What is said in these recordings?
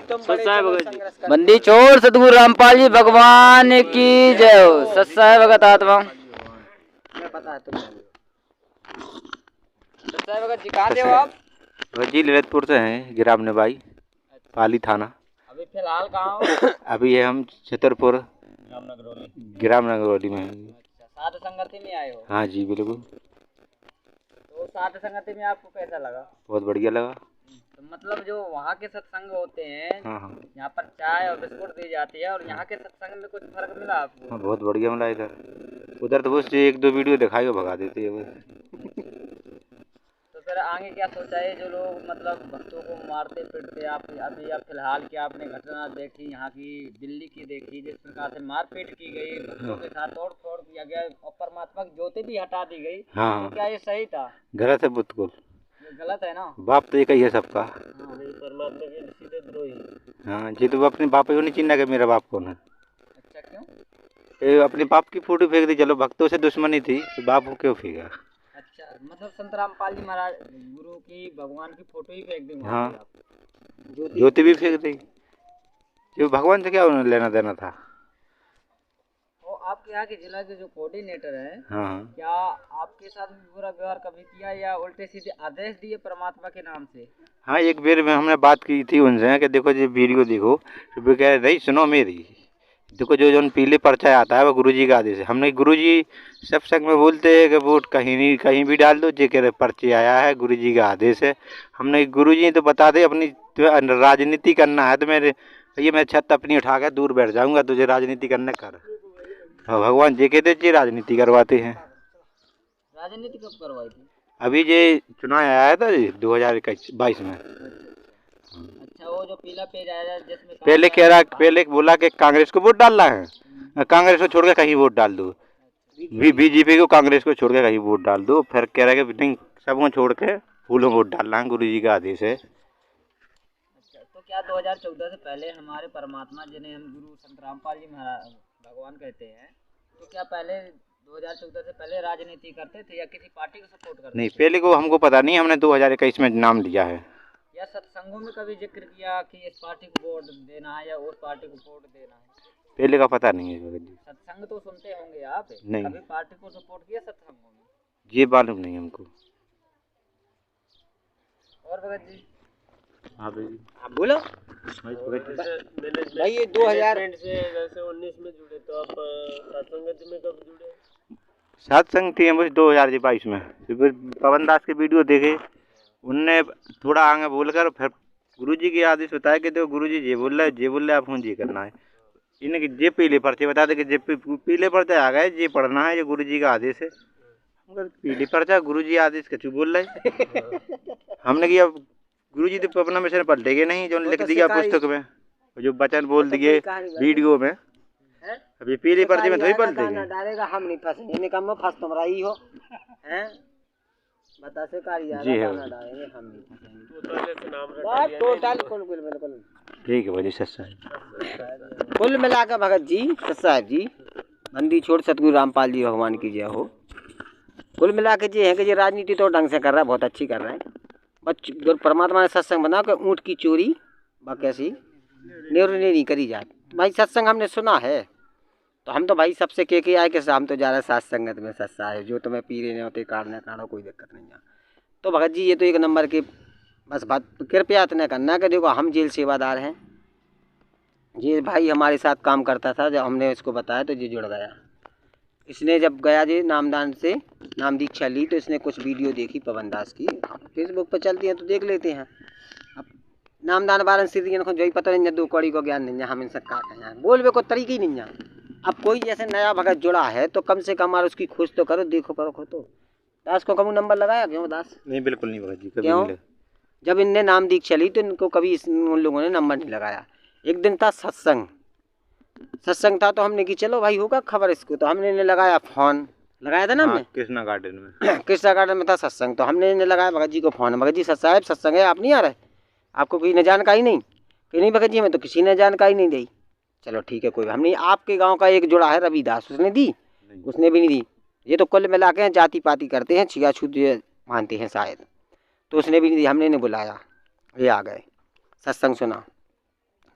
बंदी छोड़ सतगुरु रामपाल जी भगवान की जय हो। सत्साय भगत आत्मा। सत्साय भगत जी कहाँ थे हो आप? जी ललितपुर से हैं, ग्राम निवाई, पाली थाना। अभी फिलहाल कहाँ हो? अभी ये हम छतरपुर ग्राम नगरौली में हैं। अच्छा, साध संगति में आए हो? हाँ जी बिल्कुल। तो साध संगति में आपको कैसा लगा? बहुत बढ़िया लगा। तो मतलब जो वहाँ के सत्संग होते हैं, हाँ यहाँ पर चाय और बिस्कुट दी जाती है, और यहाँ के सत्संग में कुछ फर्क मिला आपको? हाँ, बहुत बढ़िया मिला इधर। उधर तो बस एक दो वीडियो दिखाई भगा देते हैं बस। तो फिर आगे क्या सोचा है? जो लोग मतलब भक्तों को मारते पीटते, आप अभी अब फिलहाल की आपने घटना देखी, यहाँ की दिल्ली की देखी, जिस प्रकार से मारपीट की गई, भक्तों के साथ तोड़ फोड़ किया गया और परमात्मा की ज्योति भी हटा दी गई। हाँ, तो क्या ये सही था? गलत है बिल्कुल। गलत है ना? बाप तो एक ही है सबका। परमात्मा के सीधे द्रोही। हाँ जी, तो अपने बाप ही नहीं चिन्ह के मेरा बाप कौन है। अच्छा, क्यों? अपने बाप की फोटो फेंक दी। चलो भक्तों से दुश्मनी थी तो बाप को क्यों फेंका? अच्छा, मतलब संत रामपाल जी महाराज गुरु की भगवान की फोटो ही फेंक दी? हाँ, ज्योति भी फेंक दी। जो भगवान से क्या उन्हें लेना देना था। और आपके यहाँ के जिला के जो कोऑर्डिनेटर हैं, हाँ, क्या आपके साथ भी बुरा व्यवहार कभी किया या उल्टे सीधे आदेश दिए परमात्मा के नाम से? हाँ, एक बार में हमने बात की थी उनसे कि देखो जी वीडियो देखो, तो वे कह रही सुनो मेरी, देखो जो पीले पर्चा आता है वो गुरुजी का आदेश है। हमने गुरुजी सत्संग में बोलते हैं कि वोट कहीं भी डाल दो, जे कह पर्चे आया है गुरुजी का आदेश है। हमने गुरुजी तो बता दे, अपनी राजनीति करना है तो मेरे ये मैं छत अपनी उठा कर दूर बैठ जाऊंगा, तुझे राजनीति करने कर। भगवान जी कहते जी राजनीति करवाते हैं। राजनीति कब करवाई थी? अभी ये चुनाव आया था 2022 में। अच्छा, वो जो पीला पेज आया जिसमें पहले कह रहा, पहले बोला कि कांग्रेस को वोट डालना है, कांग्रेस को छोड़ के कहीं वोट डाल दो, बीजेपी को कांग्रेस को छोड़ के कहीं वोट डाल दो। फिर कह रहा है कि नहीं, सबको छोड़ के फूलों वोट डालना है, गुरु जी का आदेश है। अच्छा, तो क्या 2014 से पहले हमारे परमात्मा जिन्हें हम गुरु संत रामपाल जी महाराज भगवान कहते हैं, तो क्या पहले 2014 से पहले राजनीति करते थे या किसी पार्टी को सपोर्ट करते? नहीं, पहले को हमको पता नहीं, हमने 2021 में नाम लिया है। या सत्संगों में कभी जिक्र किया कि इस पार्टी को वोट देना है या उस पार्टी को वोट देना है? पहले का पता नहीं है। सत्संग तो सुनते होंगे आप, नहीं, कभी पार्टी को सपोर्ट किया सत्संगों में? ये मालूम नहीं हमको। और भगत जी आप बोलो भाई। ये 2000 से जैसे 19 में जुड़े, तो आप सत्संग में कब जुड़े? सत्संग थी हम 2022 में। फिर पवन दास के वीडियो देखे, उनने थोड़ा आगे बोलकर फिर गुरुजी के आदेश बताया कि देखो गुरुजी ये बोल रहा है, ये बोल रहा है, आप ये करना है। इन्हें जे पीले पर्चे बता दे कि जे पीले पर्चे आ गए, ये पढ़ना है, ये गुरुजी का आदेश है। पीले पर्चा गुरुजी आदेश कचू बोल रहे। हमने किया गुरुजी तो अपना मिशन पलटेगे नहीं, जो लिख दिया पुस्तक में, जो वचन बोल दिए वीडियो में, अभी पीले पर्चे में थोड़ी पलटेगे। डालेगा हम नहीं फंसेंगे, इन्हें कम में फंस तुम रही हो हैं? बता से कारी जी है, डालेंगे हम नहीं फंसेंगे। तो पहले से नाम रख दिया टोटल बिल्कुल ठीक है भाई सत्संग। कुल मिलाकर भगत जी साहब जी, बंदी छोड़ सतगुरु रामपाल जी भगवान की जय हो। कुल मिला के ये है कि ये राजनीति तो ढंग से कर रहा है, बहुत अच्छी कर रहा है। बस परमात्मा ने सत्संग बना के ऊँट की चोरी कैसी नेहरू ने नहीं करी जाए। भाई सत्संग हमने सुना है, तो हम तो भाई सबसे कह के आए कि हम तो जा रहे साथ संगत में सत्सा है, जो तुम्हें पी रहे होते काटने काटो, कोई दिक्कत नहीं है। तो भगत जी ये तो एक नंबर के बस बात कृपया इतने करना कि देखो हम जेल सेवादार हैं। ये भाई हमारे साथ काम करता था, जब हमने इसको बताया तो ये जुड़ गया। इसने जब गया जी नामदान से नाम दीक्षा ली, तो इसने कुछ वीडियो देखी पवन दास की, फेसबुक पर चलती हैं तो देख लेते हैं। अब नामदान बारन से जो ही पता नहीं, दो कौड़ी को ज्ञान नहीं है, हम इनसे का कहें, बोलवे को तरीके ही नहीं है। अब कोई जैसे नया भगत जुड़ा है तो कम से कम उसकी खोज तो करो, देखो परखो तो। दास को कभी नंबर लगाया क्यों दास? नहीं, बिल्कुल नहीं भगत जी, कभी क्यों? नहीं। जब इनने नाम दीक्षा ली तो इनको कभी उन लोगों ने नंबर नहीं लगाया। एक दिन था सत्संग था, तो हमने कि चलो भाई होगा खबर इसको, तो हमने इन्हें लगाया फ़ोन, लगाया था ना हमने। कृष्णा गार्डन में कृष्णा गार्डन में था सत्संग, तो हमने इन्हें लगाया भगत जी को फ़ोन, भगत जी साहब सत्संग है, आप नहीं आ रहे, आपको किसी ने जानकारी नहीं? कि नहीं भगत जी, मैं तो किसी ने जानकारी नहीं दी। चलो ठीक है, कोई हमने, आपके गांव का एक जुड़ा है रविदास, उसने दी? उसने भी नहीं दी। ये तो कुल मिला के जाति पाति करते हैं, छुआछूत मानते हैं शायद, तो उसने भी नहीं दी। हमने इन्हें बुलाया, ये आ गए, सत्संग सुना,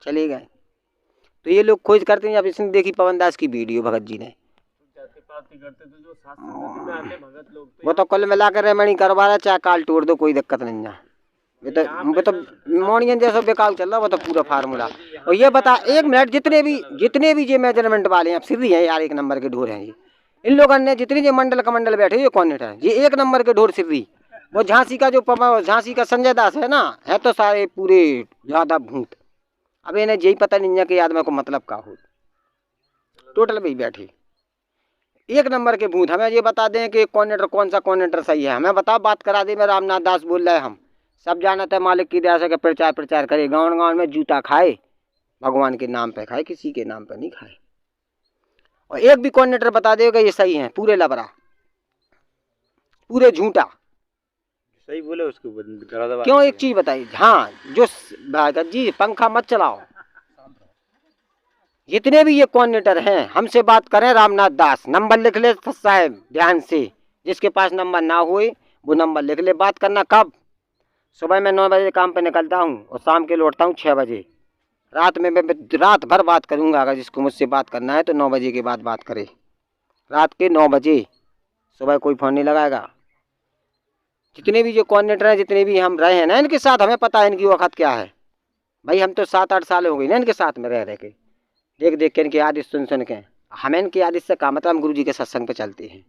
चले गए। तो ये लोग खोज करते हैं। अब इसने देखी पवन दास की वीडियो भगत जी ने, जाति पाति करते तो जो सात संगति में आते भगत लोग वो तो कुल मिलाकर रेमणी करवा रहा, चाहे काल तोड़ दो, कोई दिक्कत नहीं है। वो तो मोड़ियन जैसा बेकार चल रहा, वो तो पूरा फार्मूला। और ये बता, 1 मिनट, जितने भी ये मेजरमेंट वाले हैं सिर्री हैं यार, 1 नंबर के ढोर हैं ये। इन लोगों ने जितनी जो मंडल कमंडल बैठे, ये कॉर्नेटर है, ये 1 नंबर के ढोर सिर्री। वो झांसी का जो झांसी का संजय दास है ना, है तो सारे पूरे ज्यादा भूत। अब इन्हें यही पता नहीं है कि आदमी को मतलब का हो। टोटल भी बैठे 1 नंबर के भूत। हमें ये बता दें कि कॉर्नेटर कौन सा कॉर्नेटर सही है, हमें बता, बात करा दे। मैं रामनाथ दास बोल रहे हैं, हम सब जानते हैं मालिक की दया से प्रचार करे, गाँव में जूता खाए, भगवान के नाम पे खाए, किसी के नाम पे नहीं खाए। और एक भी कॉर्नेटर बता देगा ये सही है, पूरे लबरा, पूरे झूठा। सही बोले उसको गला दबा। क्यों, एक चीज बताइए, हाँ, जो भगत जी पंखा मत चलाओ, जितने भी ये कॉर्नेटर हैं हमसे बात करें, रामनाथ दास नंबर लिख ले साहब ध्यान से, जिसके पास नंबर ना हुए वो नंबर लिख ले। बात करना कब? सुबह मैं 9 बजे काम पे निकलता हूँ और शाम के लौटता हूँ 6 बजे। रात में मैं रात भर बात करूँगा। अगर जिसको मुझसे बात करना है तो 9 बजे के बाद बात करे, रात के 9 बजे। सुबह कोई फ़ोन नहीं लगाएगा। जितने भी जो कॉर्नेटर हैं, जितने भी हम रहे हैं ना इनके साथ, हमें पता है इनकी वक़्त क्या है। भाई हम तो 7-8 साल हो गए ना इनके साथ में रह के, देख के इनकी आदत सुन के। हमें इनकी आदत से काम मतलब, हम गुरु जी के सत्संग पे चलते हैं।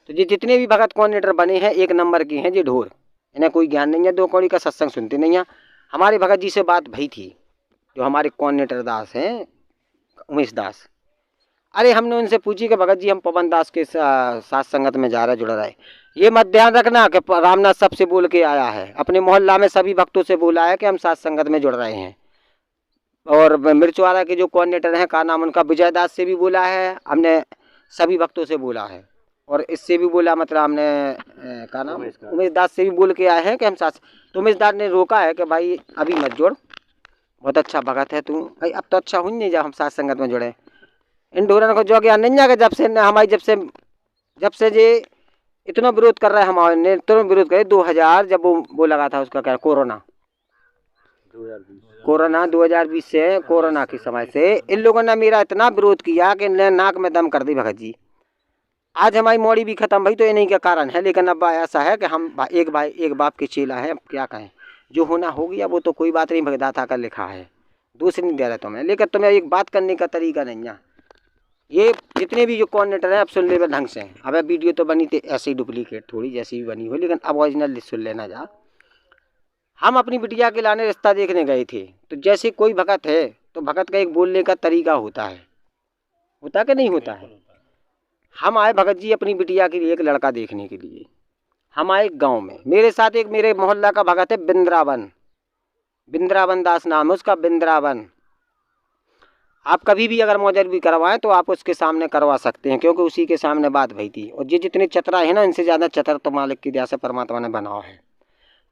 तो ये जितने भी भगत कॉर्नेटर बने हैं 1 नंबर की हैं ये ढोर, इन्हें कोई ज्ञान नहीं है, 2 कौड़ी का सत्संग सुनते नहीं हैं। हमारे भगत जी से बात भई थी, जो हमारे कॉर्नेटर दास हैं, उमेश दास। अरे हमने उनसे पूछी कि भगत जी हम पवन दास के साथ संगत में जा रहे, जुड़ रहे। ये मत ध्यान रखना कि रामनाथ सबसे बोल के आया है, अपने मोहल्ला में सभी भक्तों से बोला है कि हम साथ संगत में जुड़ रहे हैं। और मिर्चवाड़ा के जो कोऑर्डिनेटर हैं, का नाम उनका, विजय दास से भी बोला है हमने, सभी भक्तों से बोला है। और इससे भी बोला, मतलब हमने का नाम उमेश दास से भी बोल के आए हैं कि हम साथ। तो उमेश दास ने रोका है कि भाई अभी मत जोड़, बहुत अच्छा भगत है तू। भाई अब तो अच्छा हुई नहीं जब हम साथ संगत में जुड़े। इन ढोरन को जो ज्ञान नहीं जाएगा, जब से ये इतना विरोध कर रहा है, हमारे इतना विरोध करे। 2000 जब वो लगा था, उसका क्या, कोरोना 2020 से, कोरोना के समय से इन लोगों ने मेरा इतना विरोध किया कि नाक में दम कर दी भगत जी। आज हमारी मौड़ी भी खत्म भई तो इन्हीं के कारण है। लेकिन अब ऐसा है कि हम एक बाप के चेला हैं, अब क्या कहें, जो होना हो गया वो तो कोई बात नहीं, भगदाता का लिखा है, दूसरी नहीं दे रहा तुम्हें। लेकिन तुम्हें एक बात करने का तरीका नहीं है। ये जितने भी जो कोऑर्डिनेटर हैं अब सुन ले ढंग से। अब वीडियो तो बनी थी ऐसी डुप्लीकेट थोड़ी, जैसी भी बनी हो, लेकिन अब ओरिजिनल सुन लेना जा। हम अपनी बिटिया के लाने रिश्ता देखने गए थे, तो जैसे कोई भगत है तो भगत का एक बोलने का तरीका होता है कि नहीं होता है। हम आए भगत जी अपनी बिटिया के लिए एक लड़का देखने के लिए। हम आए गांव में, मेरे साथ एक मेरे मोहल्ला का भगत है बिंद्रावन दास नाम है उसका, बिंद्रावन। आप कभी भी अगर मौजूद भी करवाएं तो आप उसके सामने करवा सकते हैं, क्योंकि उसी के सामने बात भई थी। और ये जितने चतरा है ना, इनसे ज़्यादा चतर तो मालिक की दया से परमात्मा ने बनाया है।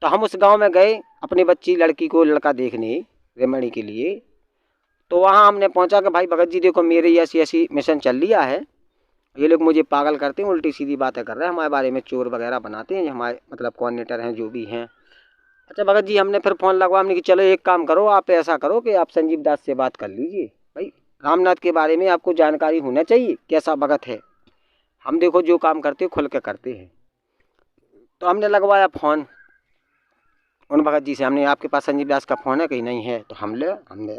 तो हम उस गांव में गए अपनी बच्ची लड़की को लड़का देखने रेमणी के लिए। तो वहाँ हमने पहुँचा कि भाई भगत जी देखो, मेरी ऐसी मिशन चल लिया है, ये लोग मुझे पागल करते हैं, उल्टी सीधी बातें कर रहे हैं, हमारे बारे में चोर वगैरह बनाते हैं, हमारे मतलब कोऑर्डिनेटर हैं जो भी हैं। अच्छा भगत जी, हमने फिर फ़ोन लगवा, हमने कि चलो एक काम करो, आप ऐसा करो कि आप संजीव दास से बात कर लीजिए। भाई रामनाथ के बारे में आपको जानकारी होना चाहिए, कैसा भगत है। हम देखो जो काम करते खुल के करते हैं। तो हमने लगवाया फ़ोन उन भगत जी से, हमने आपके पास संजीव दास का फ़ोन है? कहीं नहीं है। तो हमने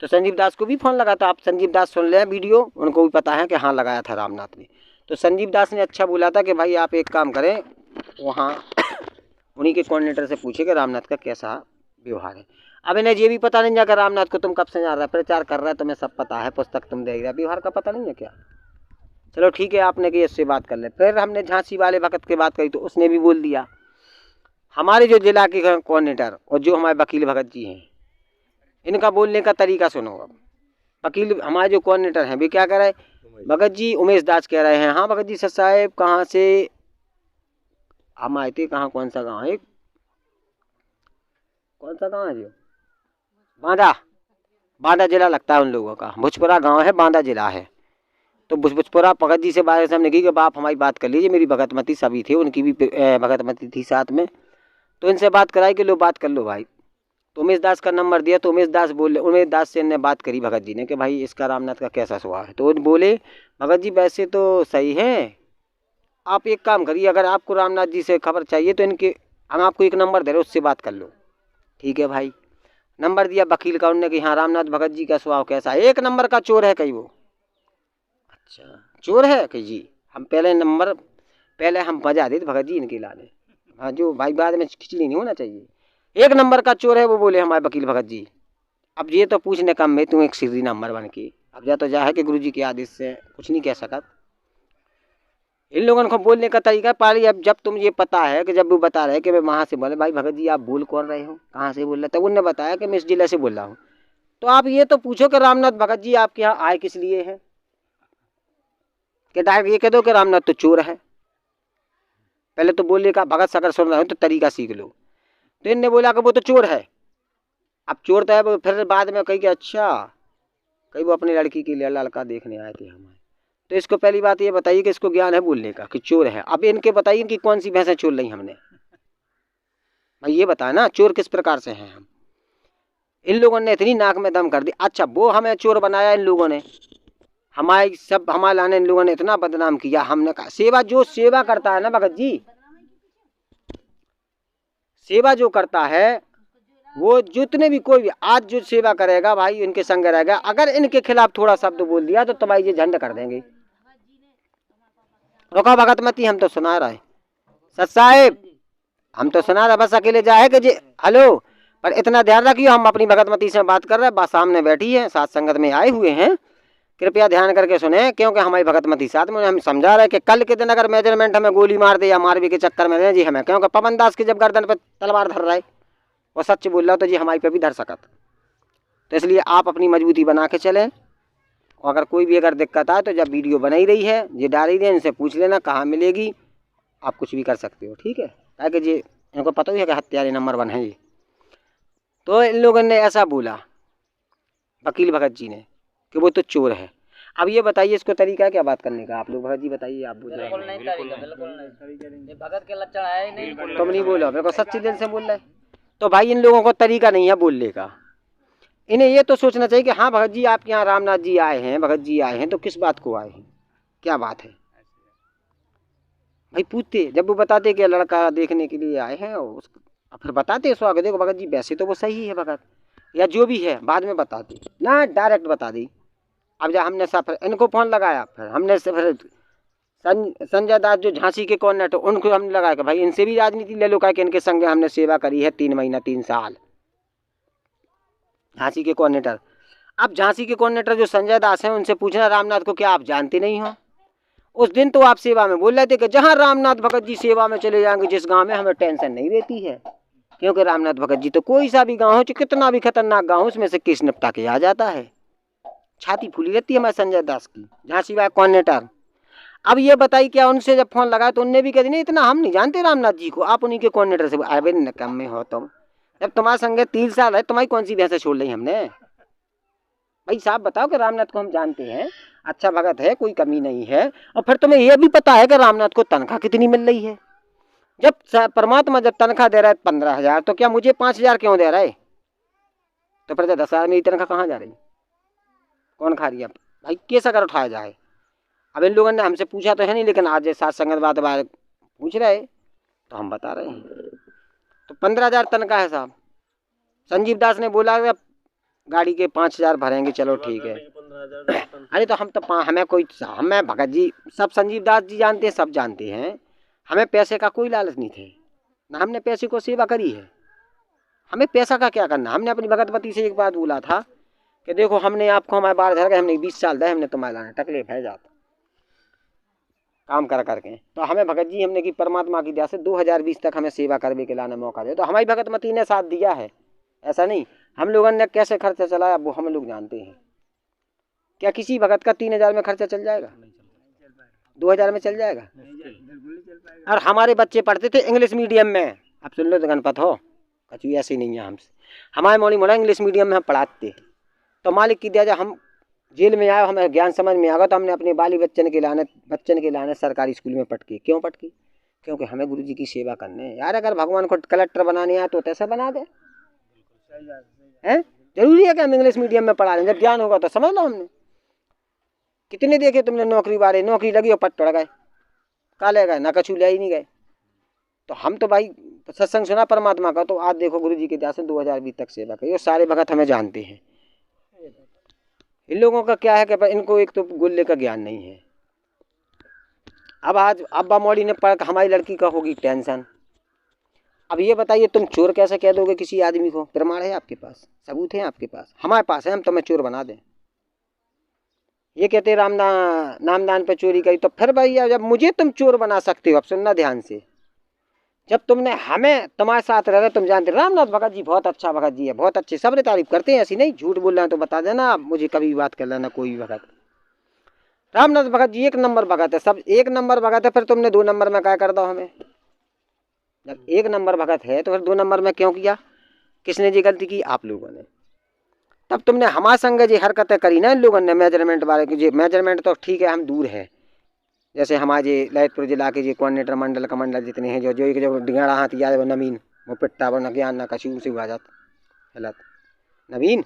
तो संजीव दास को भी फ़ोन लगा था। आप संजीव दास सुन लें वीडियो, उनको भी पता है कि हाँ लगाया था रामनाथ ने। तो संजीव दास ने अच्छा बोला था कि भाई आप एक काम करें, वहाँ उन्हीं के कोऑर्डिनेटर से पूछे कि रामनाथ का कैसा व्यवहार है। अब इन्हें ये भी पता नहीं है कि रामनाथ को तुम कब से जान रहा है, प्रचार कर रहा है, तुम्हें सब पता है, पुस्तक तुम देख रहा, व्यवहार का पता नहीं है क्या। चलो ठीक है, आपने कि इससे बात कर ले। फिर हमने झांसी वाले भगत की बात करी तो उसने भी बोल दिया। हमारे जो जिला के कोऑर्डिनेटर और जो हमारे वकील भगत जी हैं, इनका बोलने का तरीका सुनो। अब वकील हमारे जो कोऑर्डिनेटर हैं वे क्या कह रहे हैं, भगत जी उमेश दास कह रहे हैं, हाँ भगत जी सर साहब कहाँ से हम आए थे, कहाँ कौन सा गाँव है, कौन सा गाँव है जो बांदा जिला लगता है उन लोगों का, भुजपुरा गांव है, बांदा जिला है। तो भुजपुरा भगत जी से बारे से हमने की कि बाप हमारी बात कर लीजिए, मेरी भगतमती सभी थे, उनकी भी भगतमती थी साथ में। तो इनसे बात कराई कि लो बात कर लो भाई। तो उमेश दास का नंबर दिया, तो उमेश दास से ने बात करी भगत जी ने कि भाई इसका रामनाथ का कैसा स्वभाव है। तो वो बोले भगत जी वैसे तो सही है, आप एक काम करिए, अगर आपको रामनाथ जी से खबर चाहिए तो इनके हम आपको एक नंबर दे रहे, उससे बात कर लो। ठीक है भाई, नंबर दिया वकील का उनने कि हाँ रामनाथ भगत जी का स्वभाव कैसा है, एक नंबर का चोर है कहीं वो। अच्छा चोर है कि जी, हम पहले हम बजा देते भगत जी इनके लाने, हाँ जो भाई बाद में खिचड़ी नहीं होना चाहिए, एक नंबर का चोर है वो, बोले हमारे वकील भगत जी। अब ये तो पूछने कम में तू एक सीधी नंबर बन के, अब जा तो जा है कि गुरु जी के आदेश से कुछ नहीं कह सकत। इन लोगों को बोलने का तरीका पाली, अब जब तुम ये पता है कि जब वो बता रहे कि मैं वहाँ से बोले भाई भगत जी आप बोल कौन रहे हो, कहाँ से बोल रहे, तब उनने बताया कि मैं इस जिले से बोल रहा हूँ। तो आप ये तो पूछो कि रामनाथ भगत जी आपके यहाँ आए किस लिए है, कि डायरेक्ट ये कह दो कि रामनाथ तो चोर है। पहले तो बोलने का भगत से अगर सुन रहे हो तो तरीका सीख लो। तो इनने बोला कि वो तो चोर है। अब चोर तो है, फिर बाद में कही कि अच्छा कहीं वो अपनी लड़की के लिए लड़का देखने आए थे हमारे। तो इसको पहली बात ये बताइए कि इसको ज्ञान है बोलने का कि चोर है। अब इनके बताइए कि कौन सी भैंसें चोर ली हमने, भाई ये बताया ना चोर किस प्रकार से हैं हम। इन लोगों ने इतनी नाक में दम कर दी। अच्छा वो हमें चोर बनाया इन लोगों ने, हमारे लाने इन लोगों ने इतना बदनाम किया। हमने कहा सेवा जो सेवा करता है ना भगत जी, सेवा जो करता है वो जितने भी कोई भी आज जो सेवा करेगा भाई इनके संग रहेगा, अगर इनके खिलाफ थोड़ा शब्द बोल दिया तो तुम्हारी ये झंड कर देंगे। रुको भगत मती हम तो सुना रहे सच साहेब, हम तो सुना रहे, बस अकेले जाए कि जी हेलो। पर इतना ध्यान रखियो हम अपनी भगत मती से बात कर रहे हैं, बात सामने बैठी है, साथ संगत में आए हुए हैं, कृपया ध्यान करके सुने, क्योंकि हमारी भगत मती साथ में हम समझा रहे कि कल के दिन अगर मेजरमेंट हमें गोली मार दे या मारवी के चक्कर में रहे जी हमें, क्योंकि पवन दास की जब गर्दन पर तलवार धर रहा है वो सच बोल रहा तो जी हमारे पे भी धर सकत। तो इसलिए आप अपनी मजबूती बना के चलें, और अगर कोई भी अगर दिक्कत आए तो जब वीडियो बनाई रही है ये डाली रही है, इनसे पूछ लेना कहाँ मिलेगी, आप कुछ भी कर सकते हो। ठीक है, ताकि जी इनको पता ही है कि हत्यारे नंबर 1 है ये। तो इन लोगों ने ऐसा बोला वकील भगत जी ने कि वो तो चोर है। अब ये बताइए इसको तरीका क्या बात करने का, आप लोग भगत जी बताइए। आप बोल रहे बिल्कुल नहीं तरीका, बिल्कुल नहीं, ये भगत के लक्षण है ही नहीं। तुम नहीं बोलो, मेरे को सच्चे दिल से बोल रहे। तो भाई इन लोगों को तरीका नहीं है बोलने का, इन्हें ये तो सोचना चाहिए कि हाँ भगत जी आपके यहाँ रामनाथ जी आए हैं, भगत जी आए हैं तो किस बात को आए हैं, क्या बात है भाई। पूछते जब वो बताते कि लड़का देखने के लिए आए हैं और फिर बताते सो आगे देखो भगत जी वैसे तो वो सही है भगत, या जो भी है बाद में बताते ना, डायरेक्ट बता दी। अब जब हमने फिर इनको फोन लगाया, फिर हमने फिर संजय दास जो झांसी के कोऑर्डिनेटर उनको हमने लगाया कि भाई इनसे भी राजनीति ले लो, कि इनके संग हमने सेवा करी है 3 महीना 3 साल, झांसी के कोऑर्डिनेटर। अब झांसी के कोऑर्डिनेटर जो संजय दास हैं उनसे पूछना रामनाथ को क्या आप जानते नहीं हो। उस दिन तो आप सेवा में बोल रहे थे कि जहां रामनाथ भगत जी सेवा में चले जाएंगे जिस गांव में हमें टेंशन नहीं रहती है, क्योंकि रामनाथ भगत जी तो कोई सा भी गांव हो चाहे कितना भी खतरनाक गांव उसमें से केस निपटा के आ जाता है। छाती फूली रहती है हमारे संजय दास की, झांसी वाला कोऑर्डिनेटर। अब ये बताइए क्या उनसे जब फोन लगाया तो उनने भी कह दी नहीं इतना हम नहीं जानते रामनाथ जी को, आप उन्हीं के कोऑर्डिनेटर से। अरे निकम में हो तुम, जब तुम्हारे संगे 3 साल है तुम्हारी कौन सी भैंसे छोड़ ली हमने। भाई साहब बताओ कि रामनाथ को हम जानते हैं, अच्छा भगत है, कोई कमी नहीं है, और फिर तुम्हें यह भी पता है कि रामनाथ को तनख्वाह कितनी मिल रही है। जब परमात्मा जब तनख्वाह दे रहा है 15,000 तो क्या मुझे 5,000 क्यों दे रहा है। तो फिर 10,000 मेरी तनख्वाह कहाँ जा रही, कौन खा रही है भाई, केस अगर उठाया जाए। अब इन लोगों ने हमसे पूछा तो है नहीं, लेकिन आज साथ संगत बात पूछ रहे तो हम बता रहे हैं। तो 15,000 तनख्वाह है साहब। संजीव दास ने बोला गाड़ी के 5,000 भरेंगे, चलो ठीक है। अरे तो हम तो हमें भगत जी सब संजीव दास जी जानते हैं, सब जानते हैं, हमें पैसे का कोई लालच नहीं थे ना, हमने पैसे को सेवा करी है, हमें पैसा का क्या करना। हमने अपनी भगतपति से एक बात बोला था कि देखो हमने आपको हमारे बाहर घर गए, हमने 20 साल दे, हमने तुम्हारे लाने तकलीफ है जाता काम कर करके, तो हमें भगत जी हमने की परमात्मा की दया से 2020 तक हमें सेवा करने के लाने मौका दे, तो हमारी भगतमती ने साथ दिया है। ऐसा नहीं हम लोगों ने कैसे खर्चा चलाया वो हम लोग जानते हैं। क्या किसी भगत का 3,000 में खर्चा चल जाएगा, 2,000 में चल जाएगा। और हमारे बच्चे पढ़ते थे इंग्लिश मीडियम में, अब सुन लो तो गणपत हो कचू ऐसे नहीं है हमसे, हमारे मौली मोड़ा इंग्लिश मीडियम में हम पढ़ाते, तो मालिक की दया जब हम जेल में आए हमें ज्ञान समझ में आ गया, तो हमने अपने बाली बच्चन के लाने सरकारी स्कूल में पटकी। क्यों पटकी, क्योंकि हमें गुरु जी की सेवा करने। यार अगर भगवान को कलेक्टर बनाने आए तो कैसे बना दे, है? जरूरी है कि हम इंग्लिश मीडियम में पढ़ा लें? जब ज्ञान होगा तो समझ लो। हमने कितने देखे तुमने नौकरी वाले, नौकरी लगी और पट पड़ गए, काले गए, ना कछू ले ही नहीं गए। तो हम तो भाई सत्संग सुना परमात्मा का, तो आज देखो गुरु जी के दया से 2020 तक सेवा करी और सारे भगत हमें जानते हैं। इन लोगों का क्या है कि इनको एक तो गुल्ले का ज्ञान नहीं है। अब आज अब्बा मौली ने पढ़, हमारी लड़की का होगी टेंशन। अब ये बताइए तुम चोर कैसे कह दोगे किसी आदमी को? प्रमाण है आपके पास, सबूत है आपके पास, हमारे पास है, हम तुम्हें चोर बना दें। ये कहते नामदान पे चोरी करी, तो फिर भैया जब मुझे तुम चोर बना सकते हो, अब सुनना ध्यान से, जब तुमने हमें तुम्हारे साथ रह रहे, तुम जानते रामनाथ भगत जी बहुत अच्छा भगत जी है, बहुत अच्छे, सब तारीफ करते हैं, ऐसी नहीं, झूठ बोल रहे हैं तो बता देना, आप मुझे कभी भी बात कर लेना कोई भी भगत। रामनाथ भगत जी 1 नंबर भगत है, सब 1 नंबर भगत है, फिर तुमने 2 नंबर में क्या कर दो हमें? जब 1 नंबर भगत है तो फिर 2 नंबर में क्यों किया? किसने जी गलती की? आप लोगों ने। तब तुमने हमारे संग जी हरकतें करी ना इन लोगों ने, मेजरमेंट वाले की। जी मेजरमेंट तो ठीक है, हम दूर है, जैसे हमारे ललितपुर जिला के जी कोऑर्डिनेटर मंडल कमंडल जितने हैं, जो डिंगाड़ा हाथ याद, वो नवीन, वो पिट्टा, वो न ज्ञान न कछू से आ जाता गलत। नवीन,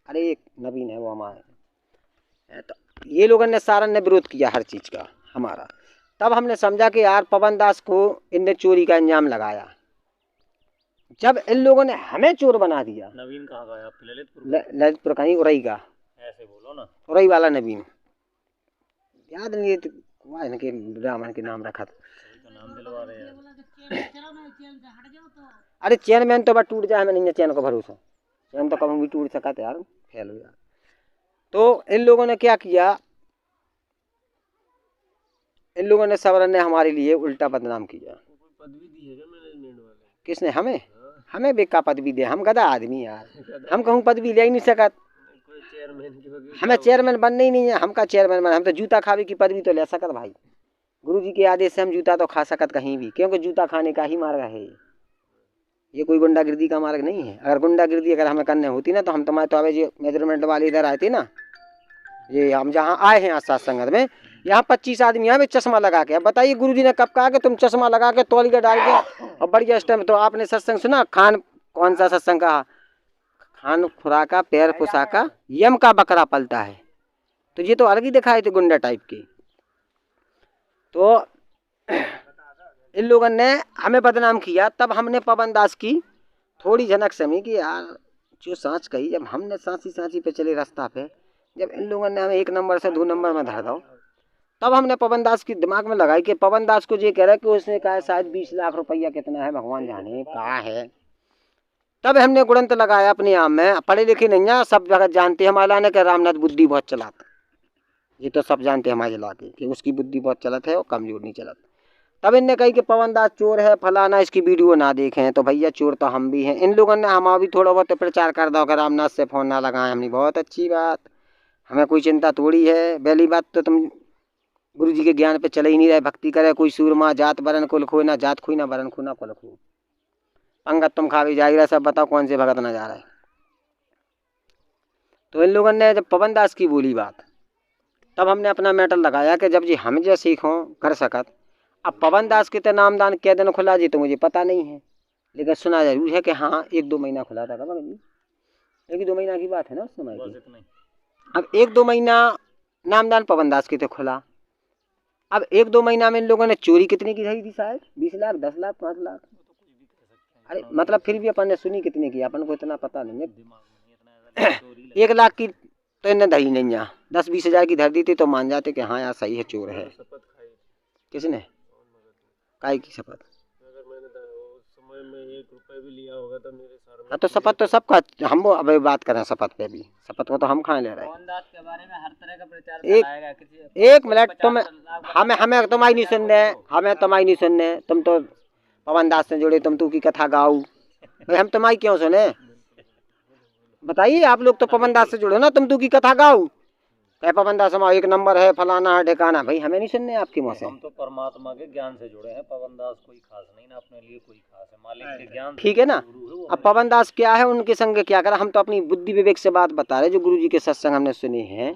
अरे एक नवीन है वो हमारे। तो ये लोगों ने सारन ने विरोध किया हर चीज़ का हमारा। तब हमने समझा कि यार पवन दास को इनने चोरी का इंजाम लगाया। जब इन लोगों ने हमें चोर बना दिया। नवीन कहाँ का है आपके? ललितपुर कहीं उरई का, ऐसे बोलो ना, उरई वाला नवीन, याद नहीं हुआ इनके ब्राह्मण के नाम रखा था, तो नाम दिलवा रहे हैं। अरे चेयरमैन तो बस टूट जाए, हमें नहीं है चैन को भरोसा, चैन तो कभी भी टूट सका था यार, फेल हो यार। तो इन लोगों ने क्या किया, इन लोगों ने सबरन ने हमारे लिए उल्टा बदनाम किया। पदवी दी है क्या मैनेजमेंट वाले? किसने? हमें? हमें बेका पदवी दे, हम गधा आदमी यार, हम कहूँ पदवी ले ही नहीं सकत, हमें चेयरमैन बनने ही नहीं है, हमका चेयरमैन बना, हम तो जूता खावे की पदवी तो ले सकत भाई, गुरु जी के आदेश से हम जूता तो खा सकत कहीं भी, क्योंकि जूता खाने का ही मार्ग है ये कोई गुंडागिर्दी का मार्ग नहीं है। अगर गुंडागिर्दी अगर हमें करने होती ना, तो हम तुम्हारे तो अभी जो मेजरमेंट वाले इधर आए थे ना, ये हम जहाँ आए हैं आज सत्संग में, यहाँ 25 आदमी यहाँ पे चश्मा लगा के। अब बताइए गुरु जी ने कब कहा कि तुम चश्मा लगा के तौलिया डाल के और बढ़िया स्टेम। तो आपने सत्संग सुना, खान कौन सा सत्संग कहा? खान खुराका पैर पुसाका यम का बकरा पलता है। तो ये तो अलग ही दिखाए थे गुंडा टाइप के। तो इन लोगों ने हमें बदनाम किया। तब हमने पवन दास की थोड़ी झनक समी कि यार जो सांच कही, जब हमने सांची पे चले रास्ता पे, जब इन लोगों ने हमें 1 नंबर से 2 नंबर में धर दो, तब हमने पवन दास की दिमाग में लगाई कि पवन दास को ये कह रहा है कि उसने कहा शायद 20 लाख रुपया कितना है भगवान जाने कहा है। तब हमने गुणंत लगाया अपने आप में, पढ़े लिखे नहीं है, सब जगह जानते हैं हमारा ने कि रामनाथ बुद्धि बहुत चलाता, ये तो सब जानते हैं हमारे इलाके कि उसकी बुद्धि बहुत चलत है और कमजोर नहीं चलत। तब इनने कही कि पवन दास चोर है फलाना, इसकी वीडियो ना देखें। तो भैया चोर तो हम भी हैं। इन लोगों ने हमारा भी थोड़ा बहुत प्रचार कर दो कि रामनाथ से फ़ोन ना लगाएं। हमने बहुत अच्छी बात, हमें कोई चिंता थोड़ी है। पहली बात तो तुम गुरु जी के ज्ञान पे चले ही नहीं रहे। भक्ति करे कोई सूरमा, जात बरन कुल खोई ना, जात खोई ना बरन खो ना कुल खो, पंगत तुम खा भी जाएगा। सब बताओ कौन से भगत ना जा रहा है। तो इन लोगों ने जब पवन दास की बोली बात, तब हमने अपना मैटर लगाया कि जब जी हम जो सीखों कर सकत। अब पवन दास के तो नामदान क्या दिन खुला जी तो मुझे पता नहीं है, लेकिन सुना जरूर है कि हाँ 1-2 महीना खुला था। कब जी 1-2 महीना की बात है ना उस समय की। अब 1-2 महीना नामदान पवन दास के तो खुला। अब 1-2 महीना में इन लोगों ने चोरी कितने की रही थी? शायद 20 लाख, 10 लाख, 5 लाख। अरे मतलब फिर भी अपन ने सुनी कितने की, अपन को इतना पता नहीं है। 1 लाख की तो इन्हें धरी नहीं है, 10-20 हज़ार की धर दी थी तो मान जाते कि हाँ यार सही है, चोर है। किसने? काय की शपथ? अगर मैंने उस समय में 1 रुपया भी लिया होगा तो मेरे सर में। हाँ तो शपथ तो सबका, हम वो अब बात करें शपथ पे भी, शपथ को तो हम खाए ले रहे हैं। पवन दास के बारे में हर तरह का प्रचार कराएगा। एक मिनट, तुम हमें तुम्हारी नहीं सुनने, हमें तुम्हारी नहीं सुनने। तुम तो पवन दास से जुड़े, तुम तू की कथा गाओ भाई, हम तुम्हारी क्यों सुने? बताइए, आप लोग तो पवन दास से जुड़े ना, तुम तू की कथा गाओ, कह पवन दास हमारा 1 नंबर है फलाना है ठिकाना। भाई हमें नहीं सुनने आपकी मुँह से। हम तो परमात्मा के ज्ञान से जुड़े हैं। पवन दास कोई खास नहीं ना, अपने लिए कोई खास है, मालिक के ज्ञान। ठीक है ना। अब पवन दास क्या है, उनके संग क्या करा? हम तो अपनी बुद्धि विवेक से बात बता रहे, जो गुरु जी के सत्संग हमने सुने हैं,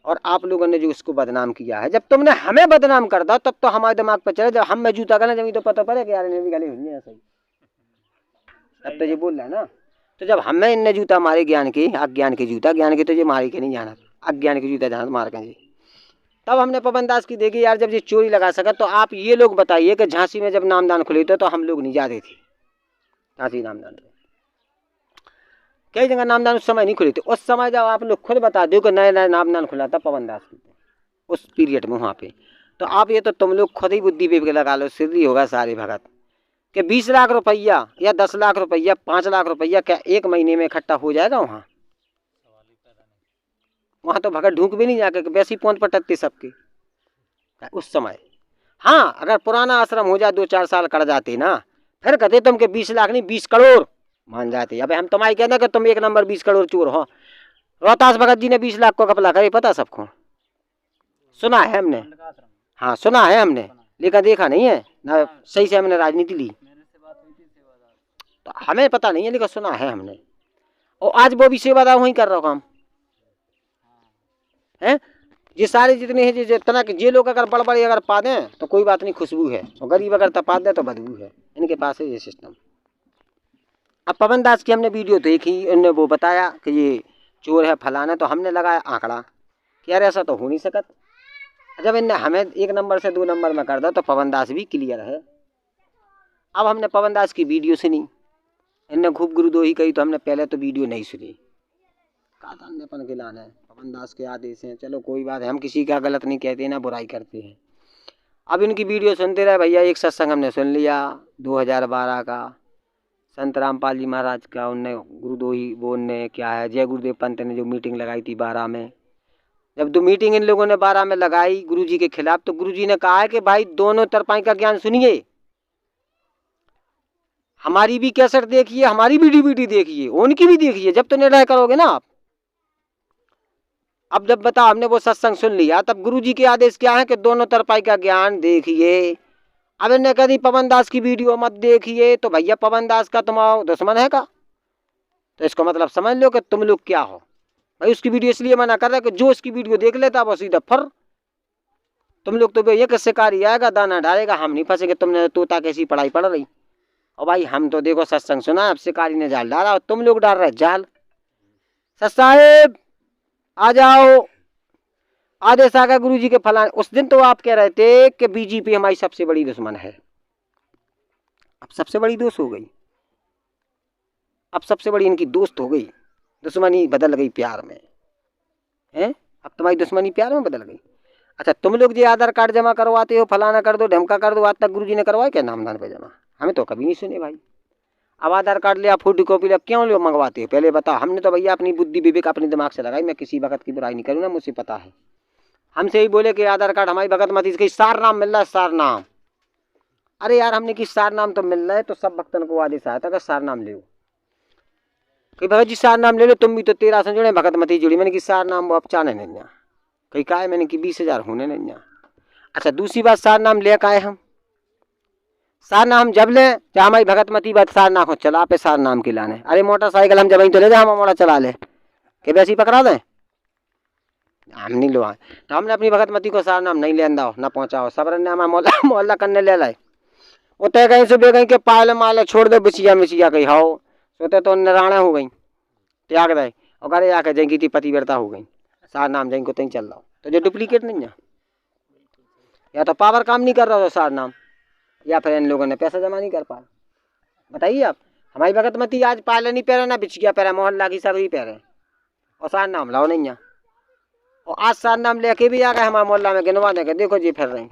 और आप लोगों ने जो उसको बदनाम किया है। जब तुमने हमें बदनाम कर दो तब तो हमारे दिमाग पर चले। जब हम में जूता करना जमी तो पता पड़े कि यार इन्हें भी गाली हुई है सही। अब तो ये बोल रहा है ना, तो जब हमें इनने जूता मारे ज्ञान के, अज्ञान के जूता, ज्ञान के तो ये मारे के नहीं जाना, अज्ञान के जूता जाना मार के, तब हमने पवन दास की देखी यार जब ये चोरी लगा सका। तो आप ये लोग बताइए कि झांसी में जब नामदान खुले थे तो हम लोग नहीं जाते थे झांसी नामदान पे, कई जगह नामदान उस समय नहीं खुले थे। उस समय जब आप लोग खुद बता दो कि नया नया नामदान खुला था पवन दास की उस पीरियड में वहाँ पे, तो आप ये तो तुम लोग खुद ही बुद्धि पे लगा लो, सिद्धि होगा सारे भगत कि 20 लाख रुपया या 10 लाख रुपया 5 लाख रुपया क्या एक महीने में इकट्ठा हो जाएगा वहाँ? वहाँ तो भगत ढूंढ भी नहीं जाके वैसी पौंध पटकते सबके उस समय। हाँ, अगर पुराना आश्रम हो जाए 2-4 साल कर जाते ना, फिर कहते तुम के 20 लाख नहीं 20 करोड़ मान जाते। अब हम तुम्हारी कहते कि तुम 1 नंबर 20 करोड़ चोर हो। रोहतास भगत जी ने 20 लाख को कपला करे, पता सबको, सुना है हमने, हाँ सुना है हमने, लेकिन देखा नहीं है ना, सही से हमने राजनीति ली तो हमें पता नहीं है, लेकिन सुना है हमने। और आज वो भी सेवादार वहीं कर रहा काम है। ये सारे जितने हैं जितना कि ये लोग अगर बड़बड़े अगर पा दें तो कोई बात नहीं, खुशबू है, और गरीब अगर तपा दे तो बदबू है, इनके पास है ये सिस्टम। अब पवन दास की हमने वीडियो देखी, उन्होंने वो बताया कि ये चोर है फलाना, तो हमने लगाया आंकड़ा कि यार ऐसा तो हो नहीं सकत। जब इनने हमें 1 नंबर से 2 नंबर में कर दिया तो पवन दास भी क्लियर है। अब हमने पवन दास की वीडियो सुनी, इनने खूब गुरुदोही कही, तो हमने पहले तो वीडियो नहीं सुनी, कहा था अन्यपन के लाना है, पवन दास के आदेश हैं, चलो कोई बात है, हम किसी का गलत नहीं कहते ना बुराई करते हैं। अब इनकी वीडियो सुनते रहे भैया। एक सत्संग हमने सुन लिया 2012 का, संत रामपाल जी महाराज का, उनने गुरुदोही वो उनने क्या है जय गुरुदेव पंत ने जो मीटिंग लगाई थी 12 में, जब 2 मीटिंग इन लोगों ने 12 में लगाई गुरुजी के खिलाफ, तो गुरुजी ने कहा है कि भाई दोनों तरफाई का ज्ञान सुनिए, हमारी भी कैसेट देखिए, हमारी भी डीवीडी देखिए, उनकी भी देखिए, जब तो निर्णय करोगे ना आप। अब जब बताओ हमने वो सत्संग सुन लिया, तब गुरुजी के आदेश क्या है कि दोनों तरफाई का ज्ञान देखिए। अब इन्हें कभी पवन दास की वीडियो मत देखिए, तो भैया पवन दास का तुम्हारा दुश्मन है का? तो इसका मतलब समझ लो कि तुम लोग क्या हो भाई। उसकी वीडियो इसलिए मना कर रहा है कि जो उसकी वीडियो देख लेता वो सीधा फर, तुम लोग तो भैया कि शिकारी आएगा दाना डालेगा, हम नहीं फंसेंगे, तुमने तोता कैसी पढ़ाई पढ़ रही। और भाई हम तो देखो सत्संग सुना, अब शिकारी ने जाल डाला और तुम लोग डाल रहे जाल। सच साहेब आ जाओ, आदेश आ गया गुरु जी के फलाने। उस दिन तो आप कह रहे थे कि बीजेपी हमारी सबसे बड़ी दुश्मन है, अब सबसे बड़ी दोस्त हो गई, अब सबसे बड़ी इनकी दोस्त हो गई, दुश्मनी बदल गई प्यार में है। अब तुम्हारी दुश्मनी प्यार में बदल गई। अच्छा तुम लोग जो आधार कार्ड जमा करवाते हो, फलाना कर दो ढमका कर दो, आज तक गुरुजी ने करवाया क्या नामदान पे जमा? हमें तो कभी नहीं सुने भाई। अब आधार कार्ड लिया, फोटो कॉपी लिया, क्यों लो मंगवाते हो पहले बताओ। हमने तो भैया अपनी बुद्धि विवेक अपने दिमाग से लगाई, मैं किसी वक्त की बुराई नहीं करूँगा, मुझे पता है। हमसे ही बोले कि आधार कार्ड हमारी भगत मत इसके सार नाम मिल रहा है, सार नाम। अरे यार हमने कि सार नाम तो मिल रहा है, तो सब भक्तन को आदेश आया था कि सार नाम ले कहीं भगत जी सार नाम ले लो, तुम भी तो 13 से जुड़े भगत मती जुड़ी। मैंने कि सार नाम वो अब चाने नहीं जा कहीं का है, मैंने कि 20,000 होने नहीं जा। अच्छा दूसरी बात, सार नाम ले का है हम, सार नाम जब ले चाहे हमारी भगत मती बात सार नाम हो चला पे सार नाम के लाने। अरे मोटरसाइकिल हम जब तो ले जाए हम मोड़ा चला ले कि वैसे पकड़ा दें, हम नहीं लो आए। तो हमने अपनी भगत मती को सार नाम नहीं ले अंदाओ ना पहुँचाओ, सबरन ने हमारा मोहल्ला करने ले लाए। वो तय कहीं सुबह कहीं के पायल माले छोड़ दे बिछिया मिछिया कहीं हाओ, सोते तो निराणा हो गई त्याग दे, और करे आके जंगी थी पतिव्रता हो गई, सार नाम जंग को तहीं चल रहा हो। तो जो डुप्लीकेट नहीं है, या तो पावर काम नहीं कर रहा हो सार नाम, या फिर इन लोगों ने पैसा जमा नहीं कर पाया। बताइए आप, हमारी भगत मती आज पायल नहीं पहरे ना बिछिया पहरे, मोहल्ला की सब ही पहरे, और सार नाम लाओ नहीं है। और आज सार नाम लेके भी आ गए हमारे मोहल्ला में गिनवा देंगे, देखो जी फिर रहे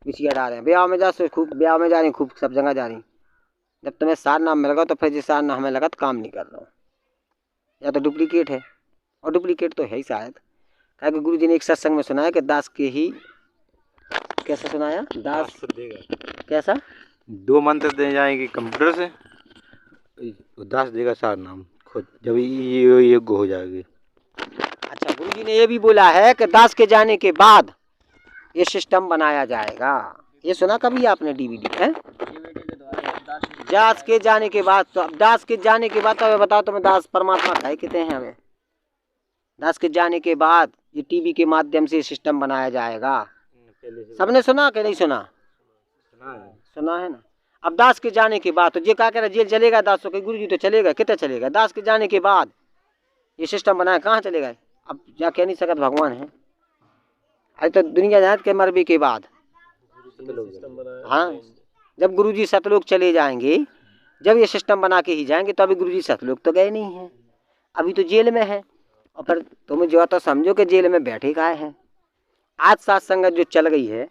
बिछिया डाल रहे हैं, ब्याह में जा खूब ब्याह में जा रही, खूब सब जगह जा रही। जब तुम्हें सार नाम मिल गया तो फिर जिस सार नाम हमें लगा तो काम नहीं कर रहा हो, या तो डुप्लीकेट है, और डुप्लीकेट तो है ही शायद। क्या कि गुरु जी ने एक सत्संग में सुनाया कि दास के ही, कैसा सुनाया दास कैसा 2 मंत्र दे जाएंगे कंप्यूटर से, दास देगा सार नाम खुद, जब ये योग्य हो जाएगी। अच्छा गुरु जी ने ये भी बोला है कि दास के जाने के बाद ये सिस्टम बनाया जाएगा, ये सुना कभी आपने डीवीडी है? दास के जाने के बाद, तो अब दास के जाने के बाद तो बताओ तुम्हें दास परमात्मा खाए कितने हैं हमें? दास के जाने के बाद ये टीवी के माध्यम से सिस्टम बनाया जाएगा। सबने सुना कि नहीं सुना? सुना है ना। अब दास के जाने के बाद तो ये क्या कह रहा जेल चलेगा दास तो गुरु जी तो चलेगा, कितने चलेगा, दास के जाने के बाद ये सिस्टम बनाया कहाँ चलेगा। अब जा कह नहीं सकत भगवान है, अरे तो दुनिया जात के मरबे के बाद। हाँ, जब गुरु जी सतलोक चले जाएंगे, जब ये सिस्टम बना के ही जाएंगे, तो अभी गुरु जी सतलोक तो गए नहीं हैं, अभी तो जेल में है। और फिर तुम जो तो समझो कि जेल में बैठे काहे हैं। आज सात संगत जो चल गई है,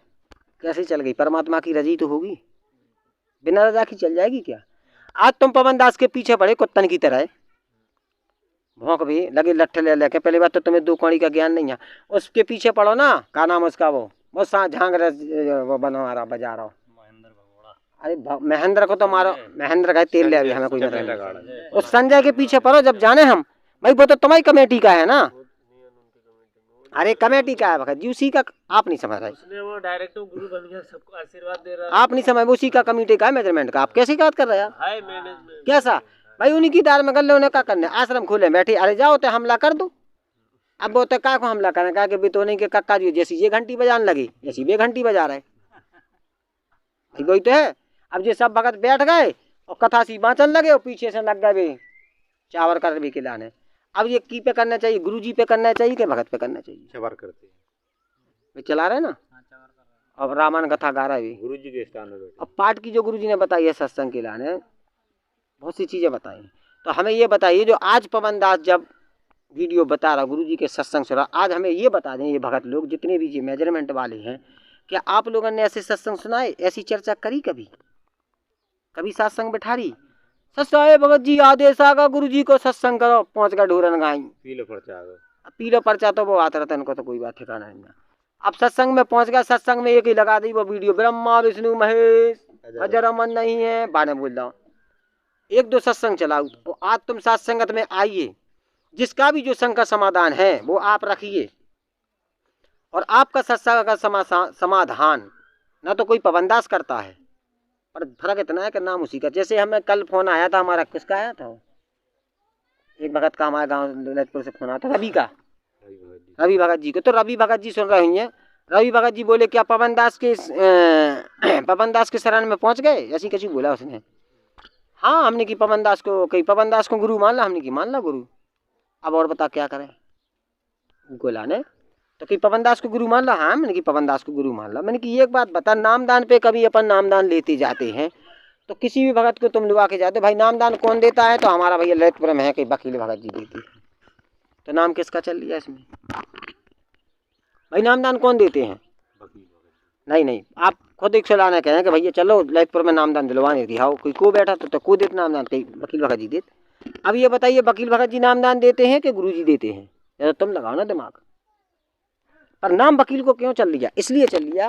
कैसे चल गई, परमात्मा की रजी तो होगी, बिना रजा की चल जाएगी क्या। आज तुम पवन दास के पीछे पड़े कुत्तन की तरह, भौंक भी लगे लट्ठे ले लेके। पहली बात तो तुम्हें दो कौड़ी का ज्ञान नहीं है, उसके पीछे पड़ो ना, क्या नाम उसका, वो झांग वो बना रहा बजा रहा हो, अरे महेंद्र को तो मारो, महेंद्र का तेल ले अभी हमें कोई मतलब। उस संजय के पीछे पड़ो जब जाने हम, भाई वो तो तुम्हारी कमेटी का है ना, अरे कमेटी का है भगत जी, उसी का आप नहीं समझ रहे, उसने वो डायरेक्ट गुरु बन गया, सबको आशीर्वाद दे रहा है। आप नहीं समझ, उसी का कमेटी का है, मेजरमेंट का। आप कैसी बात कर रहे हैं हाय मैनेजमेंट कैसा भाई, उन्हीं की दार में गले उन्हें क्या करने, आश्रम खोले बैठे, अरे जाओ तो हमला कर दो। अब वो तो क्या को हमला करना, कहा कि बितोने के कक्का जी जैसी ये घंटी बजाने लगी, जैसी वे घंटी बजा रहे, वही तो है। अब ये सब भगत बैठ गए और कथा सी बाँचन लगे और पीछे से लग गए चावर कर भी खिलाने। अब ये की पे करना चाहिए, गुरु जी पे करना चाहिए कि भगत पे करना चाहिए, चवर करते हैं, वे चला रहे ना, अब रामायण कथा गा रहा है गुरु जी के स्थान में बैठे। अब पाठ की जो गुरु जी ने बताई है सत्संग के लाने, बहुत सी चीजें बताई। तो हमें ये बताइए, जो आज पवन दास जब वीडियो बता रहा गुरु जी के सत्संग सुना, आज हमें ये बता दें, ये भगत लोग जितने भी ये मेजरमेंट वाले हैं, क्या आप लोगों ने ऐसे सत्संग सुनाए, ऐसी चर्चा करी कभी, कभी सत्संग बैठारी, सत्साए भगत जी आदेश आगा गुरु जी को सत्संग करो, पहुंच गए ढूरन गाई, पीले पर्चा आ गए, पीला पर्चा तो वो आता रहता इनको तो कोई बात ठिकाना नहीं। अब सत्संग में पहुंच गया, सत्संग में एक ही लगा दी वो वीडियो, ब्रह्मा विष्णु महेश अजर अमर नहीं है, बाने बोल रहा हूँ, एक दो सत्संग चलाओ। तो आज तुम सत्संगत में आइए, जिसका भी जो संग का समाधान है वो आप रखिए, और आपका सत्संग का समाधान ना तो कोई पवनदास करता है, पर फर्क इतना है कि नाम उसी का। जैसे हमें कल फोन आया था, हमारा किसका आया था, एक भगत का हमारे गाँव ललितपुर से फोन आया था, रवि का, रवि भगत जी को। तो रवि भगत जी सुन रहे हैं, रवि भगत जी बोले क्या पवन दास के शरण में पहुंच गए, ऐसी कैसी बोला उसने। हाँ, हमने की पवन दास को, कहीं पवन दास को गुरु मान ला, हमने की मान ला गुरु, अब और बता क्या करें, बोला ने तो कि पवन दास को गुरु मान ला। हाँ, मैंने कि पवन दास को गुरु मान ला। मैंने कि एक बात बता, नामदान पे कभी अपन नामदान लेते जाते हैं, तो किसी भी भगत को तुम लुआ के जाते हो, भाई नामदान कौन देता है, तो हमारा भैया ललितपुर में है कि वकील भगत जी देते हैं, तो नाम किसका चल लिया इसमें, भाई नामदान कौन देते हैं, नहीं, आप खुद एक सलाह कहें कि भैया चलो ललितपुर में नामदान दिलवाने दिखाओ, कोई को बैठा तो को देते नामदान, कहीं वकील भगत जी देते। अब ये बताइए, वकील भगत जी नामदान देते हैं कि गुरु जी देते हैं, तो तुम लगाओ ना दिमाग। पर नाम वकील को क्यों चल लिया, इसलिए चल लिया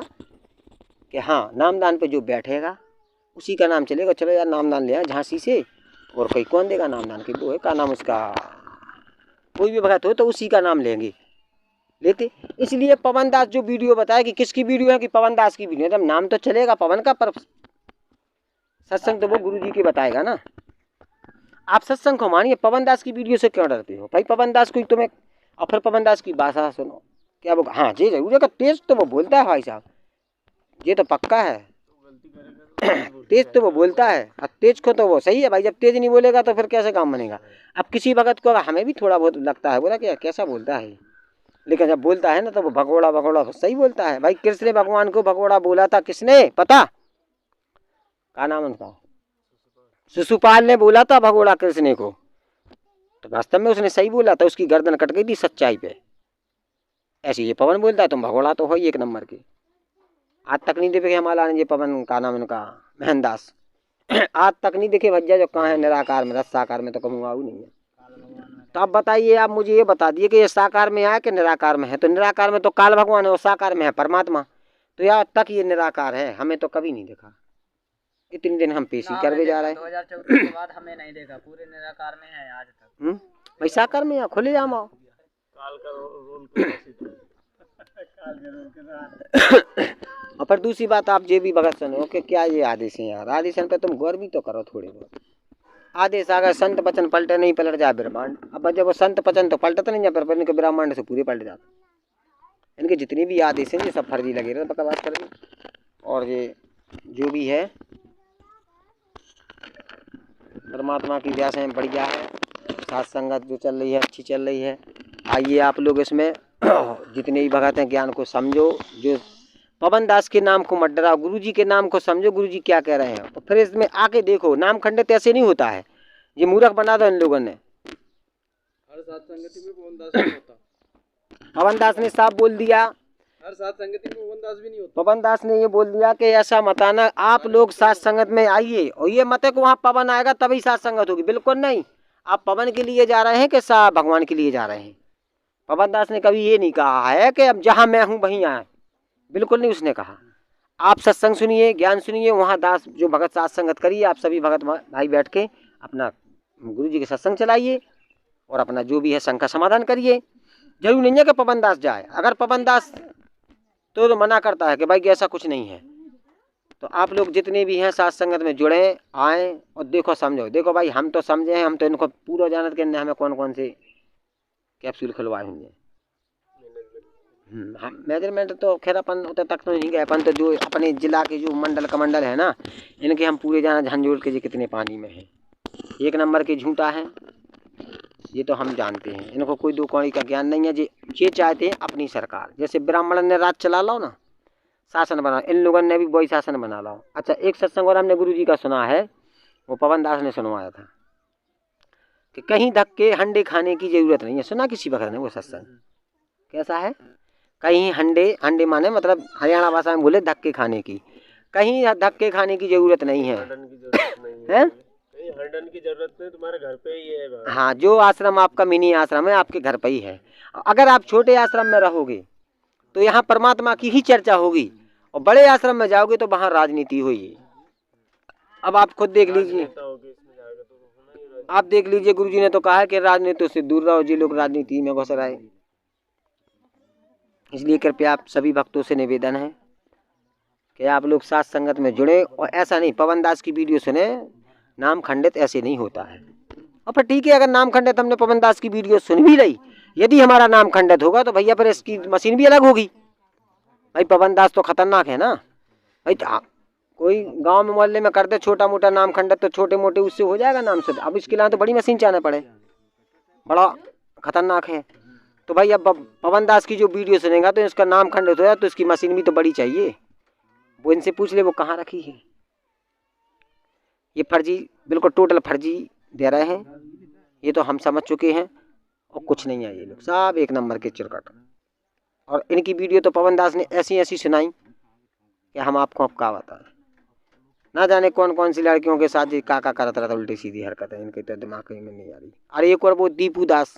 कि हाँ नामदान पे जो बैठेगा उसी का नाम चलेगा। चलो यार नामदान ले आए झांसी से, और कोई कौन देगा नामदान की, वो है का नाम उसका, कोई भी भगत हो तो उसी का नाम लेंगे, लेते। इसलिए पवन दास जो वीडियो बताया कि किसकी वीडियो है, कि पवन दास की वीडियो है, तब नाम तो चलेगा पवन का, पर सत्संग तो वो गुरु जी के बताएगा ना। आप सत्संग को मानिए, पवन दास की वीडियो से क्यों डरते हो भाई, पवन दास को तुम्हें, और फिर पवन दास की भाषा सुनो, क्या वो, हाँ जी जरूर है, तेज तो वो बोलता है भाई साहब, ये तो पक्का है, तेज तो वो बोलता है, अब तेज को तो वो सही है भाई, जब तेज नहीं बोलेगा तो फिर कैसे काम बनेगा। अब किसी भगत को हमें भी थोड़ा बहुत लगता है, बोला क्या कैसा बोलता है, लेकिन जब बोलता है ना तो वो भगोड़ा सही बोलता है भाई। कृष्ण भगवान को भगोड़ा बोला था किसने पता, क्या नाम उनका, शिशुपाल ने बोला था भगोड़ा कृष्ण को, तो वास्तव में उसने सही बोला था, उसकी गर्दन कट गई थी सच्चाई पे। ऐसे ये पवन बोलता है तुम भगोड़ा तो हो ही एक नंबर के, आज तक नहीं देखे हमारा ये पवन का नाम उनका महनदास, आज तक नहीं देखे भज्जा जो कहाँ है निराकार में, रसाकार में तो कहूँगा नहीं है। तो अब बताइए, आप मुझे ये बता दिए कि ये साकार में है कि निराकार में है, तो निराकार में तो काल भगवान है और साकार में है परमात्मा, तो यहाँ तक ये निराकार है, हमें तो कभी नहीं देखा, इतने दिन हम पेशी करके जा रहे हैं। 2014 के बाद हमने नहीं देखा, पूरे निराकार में है आज तक। भाई साकार में यहाँ खुले जाम आओ, काल का रोल और फिर दूसरी बात आप ये भी भगत सुनो कि क्या ये आदेश है यार, आदेश पे तुम गौर भी तो करो थोड़े बहुत। आदेश अगर संत वचन पलटे नहीं पलट जाए ब्रह्मांड, अब जब वो संत वचन तो पलटते नहीं जाए, पर इनके ब्रह्मांड से पूरे पलट जाते। इनके जितने भी आदेश हैं ये सब फर्जी लगे रहे बकवास करेंगे, और ये जो भी है परमात्मा की दया से बढ़िया है, साथ संगत जो चल रही है अच्छी चल रही है। आइए आप लोग इसमें जितने भी भगत हैं ज्ञान को समझो, जो पवन दास के नाम को मत डराओ, गुरु जी के नाम को समझो, गुरु जी क्या कह रहे हैं, और फिर इसमें आके देखो। नाम खंडित ऐसे नहीं होता है, ये मूर्ख बना दो इन लोगों ने। हर साथ संगति में पवन दास नहीं होता, पवन दास ने साफ बोल दिया, हर साथ संगति में पवन दास भी नहीं होता। पवन दास ने ये बोल दिया कि ऐसा मत आना, आप लोग साथ संगत में आइए, और ये मत है कि वहाँ पवन आएगा तभी साथ संगत होगी, बिल्कुल नहीं। आप पवन के लिए जा रहे हैं कि सा भगवान के लिए जा रहे हैं? पवन दास ने कभी ये नहीं कहा है कि अब जहाँ मैं हूँ वहीं आए, बिल्कुल नहीं उसने कहा। आप सत्संग सुनिए, ज्ञान सुनिए, वहाँ दास जो भगत साथ संगत करिए, आप सभी भगत भाई बैठ के अपना गुरु जी के सत्संग चलाइए और अपना जो भी है शंका समाधान करिए। जरूर नहीं है कि पवन दास जाए, अगर पवन दास तो मना करता है कि भाई ऐसा कुछ नहीं है, तो आप लोग जितने भी हैं साथ संगत में जुड़े आए और देखो समझो। देखो भाई हम तो समझे हैं, हम तो इनको पूरा जानत के हमें कौन कौन से कैप्सूल खुलवाए होंगे। हम मेजरमेंट तो खैर अपन उतने तक तो नहीं गए, अपन तो जो अपने जिला के जो मंडल कमंडल है ना, इनके हम पूरे जाना झंझोड़ के जी कितने पानी में है, एक नंबर के झूठा है, ये तो हम जानते हैं। इनको कोई दो कौड़ी का ज्ञान नहीं है। ये चाहते हैं अपनी सरकार, जैसे ब्राह्मण ने राज चला लो ना, शासन बना, इन लोगों ने भी वही शासन बना लो। अच्छा, एक सत्संग और हमने गुरु जी का सुना है, वो पवन दास ने सुनवाया था कि कहीं धक्के हंडे खाने की जरूरत नहीं है। सुना किसी वक्त ने वो सत्संग? कैसा है? कहीं हंडे माने मतलब हरियाणा भाषा में बोले धक्के खाने की, कहीं धक्के खाने की जरूरत नहीं है। हंडन की जरूरत नहीं, तुम्हारे घर पे ही है। हाँ, जो आश्रम आपका मिनी आश्रम है आपके घर पे ही है। अगर आप छोटे आश्रम में रहोगे तो यहाँ परमात्मा की ही चर्चा होगी, और बड़े आश्रम में जाओगे तो वहाँ राजनीति होगी। अब आप खुद देख लीजिए, आप देख लीजिए, गुरु जी ने तो कहा है कि राजनीति से दूर रहो, जी लोग राजनीति में घुस रहे। इसलिए कृपया आप सभी भक्तों से निवेदन है कि आप लोग साथ संगत में जुड़े, और ऐसा नहीं पवन दास की वीडियो सुने, नाम खंडित ऐसे नहीं होता है। और फिर ठीक है, अगर नाम खंडित हमने पवन दास की वीडियो सुन भी रही, यदि हमारा नाम खंडित होगा तो भैया फिर इसकी मशीन भी अलग होगी। भाई पवन दास तो खतरनाक है ना भाई। कोई गांव में मोहल्ले में करते छोटा मोटा नाम खंडित, तो छोटे मोटे उससे हो जाएगा नाम से। अब इसके लिए तो बड़ी मशीन चाहना पड़े, बड़ा खतरनाक है। तो भाई अब पवन दास की जो वीडियो सुनेगा तो इसका नाम खंडित हो जाए तो इसकी मशीन भी तो बड़ी चाहिए। वो इनसे पूछ ले वो कहाँ रखी है। ये फर्जी, बिल्कुल टोटल फर्जी दे रहे हैं, ये तो हम समझ चुके हैं। और कुछ नहीं है, ये लोग सब एक नंबर के चिरकट। और इनकी वीडियो तो पवन दास ने ऐसी ऐसी सुनाई कि हम आपको अब क्या बताएं। ना जाने कौन कौन सी लड़कियों के साथ ये काका करता रहता, उल्टी सीधी हरकत है इनके तो दिमाग में नहीं आ रही। अरे एक और वो दीपू दास,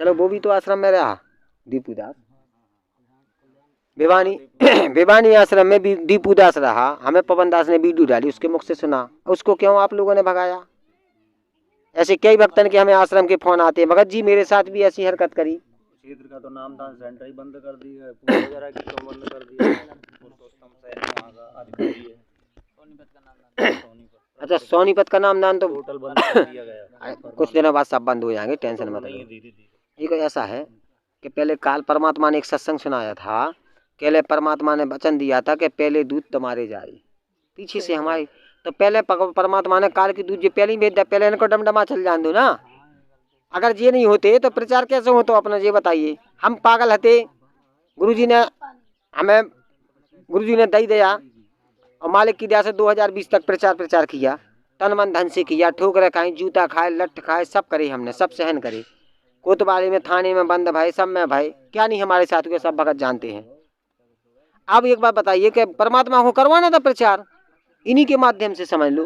चलो वो भी तो आश्रम में रहा, दीपू दास भिवानी आश्रम में भी दीपू दास रहा। हमें पवन दास ने वीडियो डाली, उसके मुख से सुना, उसको क्यों आप लोगों ने भगाया? ऐसे कई भक्तन के हमें आश्रम के फोन आते हैं, भगत जी मेरे साथ भी ऐसी हरकत करी। क्षेत्र का तो नामदान सेंटर ही बंद कर दिया है, पूजा वगैरह की तो बंद कर दिया है। अच्छा, सोनीपत का नामदान तो टोटल बंद कर दिया गया। कुछ दिनों बाद सब बंद हो जाएंगे, टेंशन मत लो। एक ऐसा है कि पहले काल परमात्मा ने एक सत्संग सुनाया था, पहले परमात्मा ने वचन दिया था कि पहले दूध तुम्हारे जाए, पीछे से हमारे। तो पहले परमात्मा ने काल की दूध जो पहले ही भेज दिया, पहले इनको डमडमा चल जान दो ना। अगर ये नहीं होते तो प्रचार कैसे हो? तो अपना ये बताइए, हम पागल हते? गुरुजी ने हमें, गुरुजी ने दई दिया और मालिक की दया से 2020 तक प्रचार किया, तन मन धन से किया, ठोकर खाए, जूता खाए, लठ खाए, सब करे हमने, सब सहन करे। कोतवाली में, थाने में बंद भाई, सब में भाई, क्या नहीं हमारे साथ हुए, सब भगत जानते हैं। अब एक बात बताइए कि परमात्मा को करवाना था प्रचार, इन्हीं के माध्यम से समझ लो।